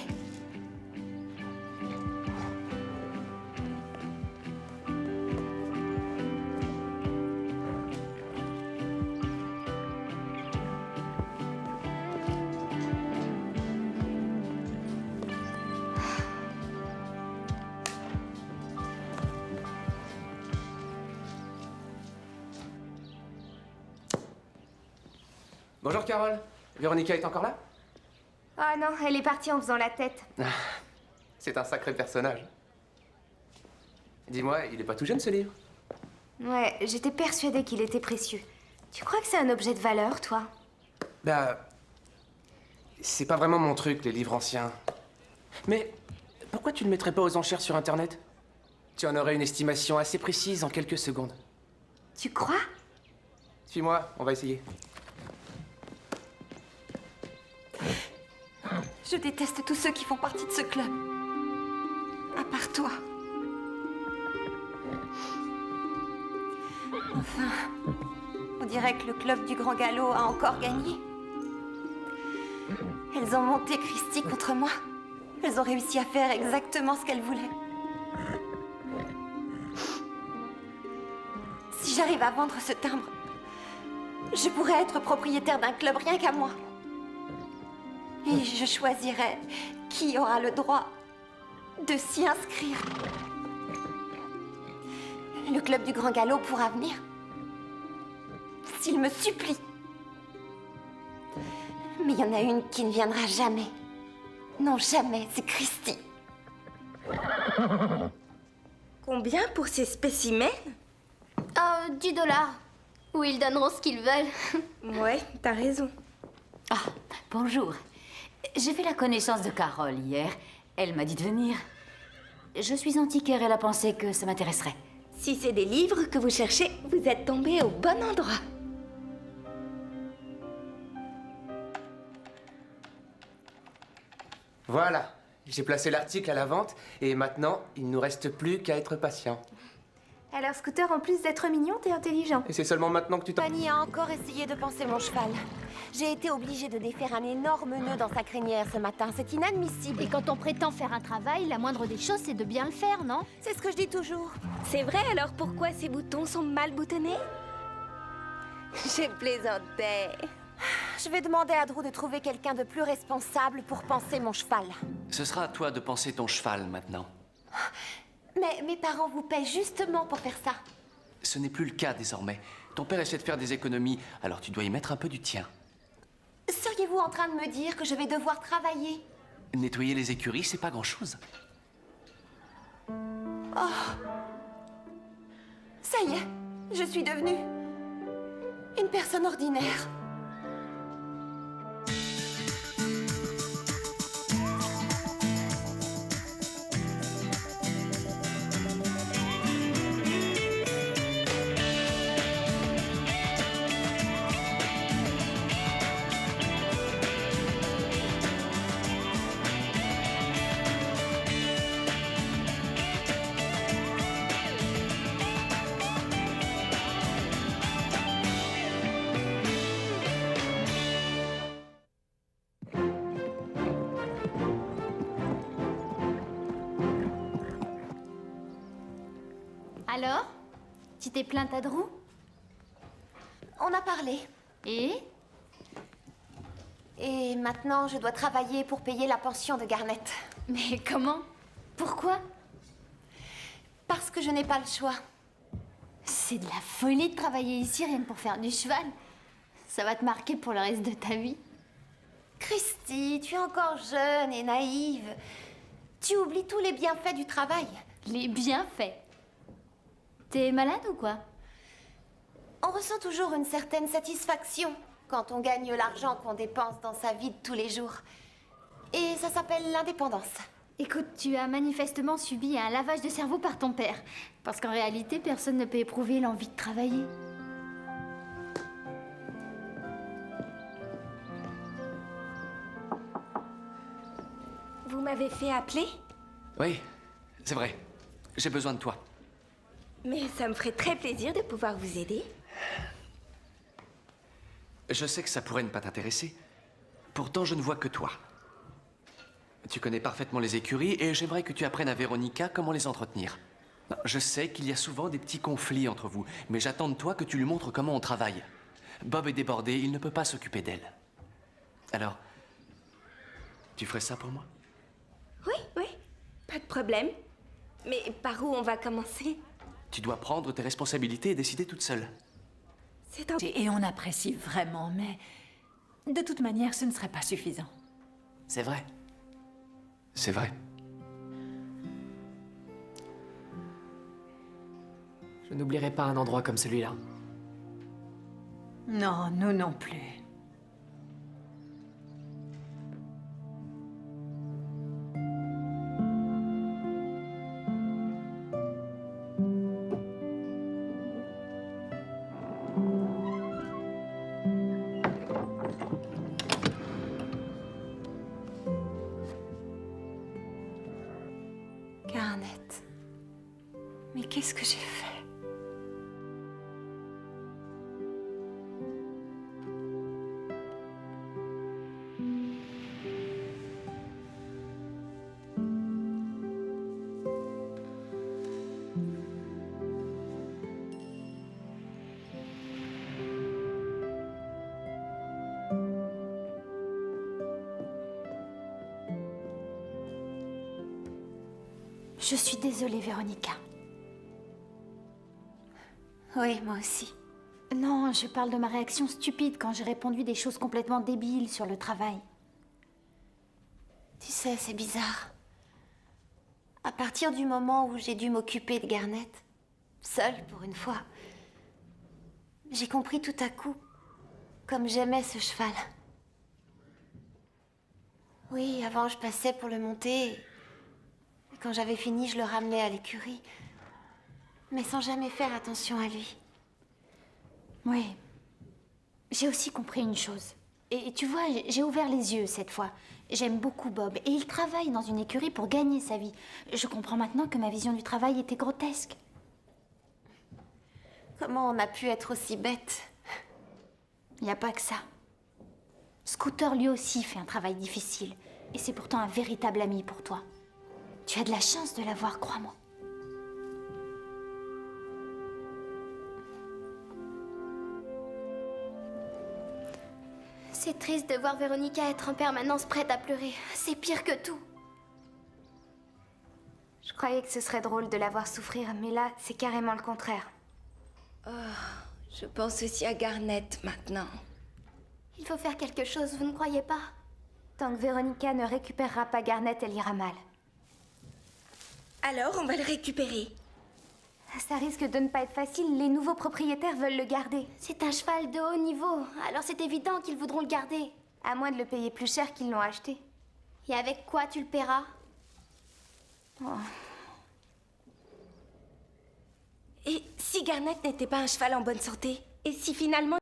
Bonjour Carole. Véronica est encore là? Ah non, elle est partie en faisant la tête. C'est un sacré personnage. Dis-moi, il est pas tout jeune ce livre? Ouais, j'étais persuadée qu'il était précieux. Tu crois que c'est un objet de valeur, toi? Bah... C'est pas vraiment mon truc, les livres anciens. Mais pourquoi tu le mettrais pas aux enchères sur Internet? Tu en aurais une estimation assez précise en quelques secondes. Tu crois? Suis-moi, on va essayer. Je déteste tous ceux qui font partie de ce club. À part toi. Enfin, on dirait que le club du Grand Galop a encore gagné. Elles ont monté Christy contre moi. Elles ont réussi à faire exactement ce qu'elles voulaient. Si j'arrive à vendre ce timbre, je pourrais être propriétaire d'un club rien qu'à moi. Et je choisirai qui aura le droit de s'y inscrire. Le club du Grand Galop pourra venir. S'il me supplie. Mais il y en a une qui ne viendra jamais. Non, jamais, c'est Christy. Combien pour ces spécimens? Oh, $10. Ou ils donneront ce qu'ils veulent. Ouais, t'as raison. Ah, bonjour. J'ai fait la connaissance de Carole hier. Elle m'a dit de venir. Je suis antiquaire, elle a pensé que ça m'intéresserait. Si c'est des livres que vous cherchez, vous êtes tombé au bon endroit. Voilà, j'ai placé l'article à la vente et maintenant, il nous reste plus qu'à être patient. Alors, Scooter, en plus d'être mignon, t'es intelligent. Et c'est seulement maintenant que tu t'en... Fanny a encore essayé de panser mon cheval. J'ai été obligée de défaire un énorme nœud dans sa crinière ce matin. C'est inadmissible. Et quand on prétend faire un travail, la moindre des choses, c'est de bien le faire, non? C'est ce que je dis toujours. C'est vrai, alors pourquoi ces boutons sont mal boutonnés? J'ai plaisanté. Je vais demander à Drew de trouver quelqu'un de plus responsable pour panser mon cheval. Ce sera à toi de penser ton cheval maintenant. Mais mes parents vous paient justement pour faire ça. Ce n'est plus le cas désormais. Ton père essaie de faire des économies, alors tu dois y mettre un peu du tien. Seriez-vous en train de me dire que je vais devoir travailler? Nettoyer les écuries, c'est pas grand-chose. Oh. Ça y est, je suis devenue une personne ordinaire. Alors? Tu t'es plainte à Drew? On a parlé. Et maintenant, je dois travailler pour payer la pension de Garnet. Mais comment? Pourquoi? Parce que je n'ai pas le choix. C'est de la folie de travailler ici rien que pour faire du cheval. Ça va te marquer pour le reste de ta vie. Christy, tu es encore jeune et naïve. Tu oublies tous les bienfaits du travail. Les bienfaits. T'es malade ou quoi? On ressent toujours une certaine satisfaction quand on gagne l'argent qu'on dépense dans sa vie de tous les jours. Et ça s'appelle l'indépendance. Écoute, tu as manifestement subi un lavage de cerveau par ton père. Parce qu'en réalité, personne ne peut éprouver l'envie de travailler. Vous m'avez fait appeler? Oui, c'est vrai. J'ai besoin de toi. Mais ça me ferait très plaisir de pouvoir vous aider. Je sais que ça pourrait ne pas t'intéresser. Pourtant, je ne vois que toi. Tu connais parfaitement les écuries et j'aimerais que tu apprennes à Véronica comment les entretenir. Je sais qu'il y a souvent des petits conflits entre vous, mais j'attends de toi que tu lui montres comment on travaille. Bob est débordé, il ne peut pas s'occuper d'elle. Alors, tu ferais ça pour moi? Oui, pas de problème. Mais par où on va commencer? Tu dois prendre tes responsabilités et décider toute seule. Et on apprécie vraiment, mais de toute manière, ce ne serait pas suffisant. C'est vrai. C'est vrai. Je n'oublierai pas un endroit comme celui-là. Non, nous non plus. Garnet. Mais qu'est-ce que j'ai fait? Je suis désolée, Véronica. Oui, moi aussi. Non, je parle de ma réaction stupide quand j'ai répondu des choses complètement débiles sur le travail. Tu sais, c'est bizarre. À partir du moment où j'ai dû m'occuper de Garnet, seule pour une fois, j'ai compris tout à coup comme j'aimais ce cheval. Oui, avant je passais pour le monter. Et quand j'avais fini, je le ramenais à l'écurie. Mais sans jamais faire attention à lui. Oui. J'ai aussi compris une chose. Et tu vois, j'ai ouvert les yeux cette fois. J'aime beaucoup Bob et il travaille dans une écurie pour gagner sa vie. Je comprends maintenant que ma vision du travail était grotesque. Comment on a pu être aussi bête? Il n'y a pas que ça. Scooter lui aussi fait un travail difficile. Et c'est pourtant un véritable ami pour toi. Tu as de la chance de l'avoir, crois-moi. C'est triste de voir Véronica être en permanence prête à pleurer. C'est pire que tout. Je croyais que ce serait drôle de la voir souffrir, mais là, c'est carrément le contraire. Oh, je pense aussi à Garnet maintenant. Il faut faire quelque chose, vous ne croyez pas? Tant que Véronica ne récupérera pas Garnet, elle ira mal. Alors, on va le récupérer. Ça risque de ne pas être facile, les nouveaux propriétaires veulent le garder. C'est un cheval de haut niveau, alors c'est évident qu'ils voudront le garder. À moins de le payer plus cher qu'ils l'ont acheté. Et avec quoi tu le paieras? Et si Garnet n'était pas un cheval en bonne santé? Et si finalement...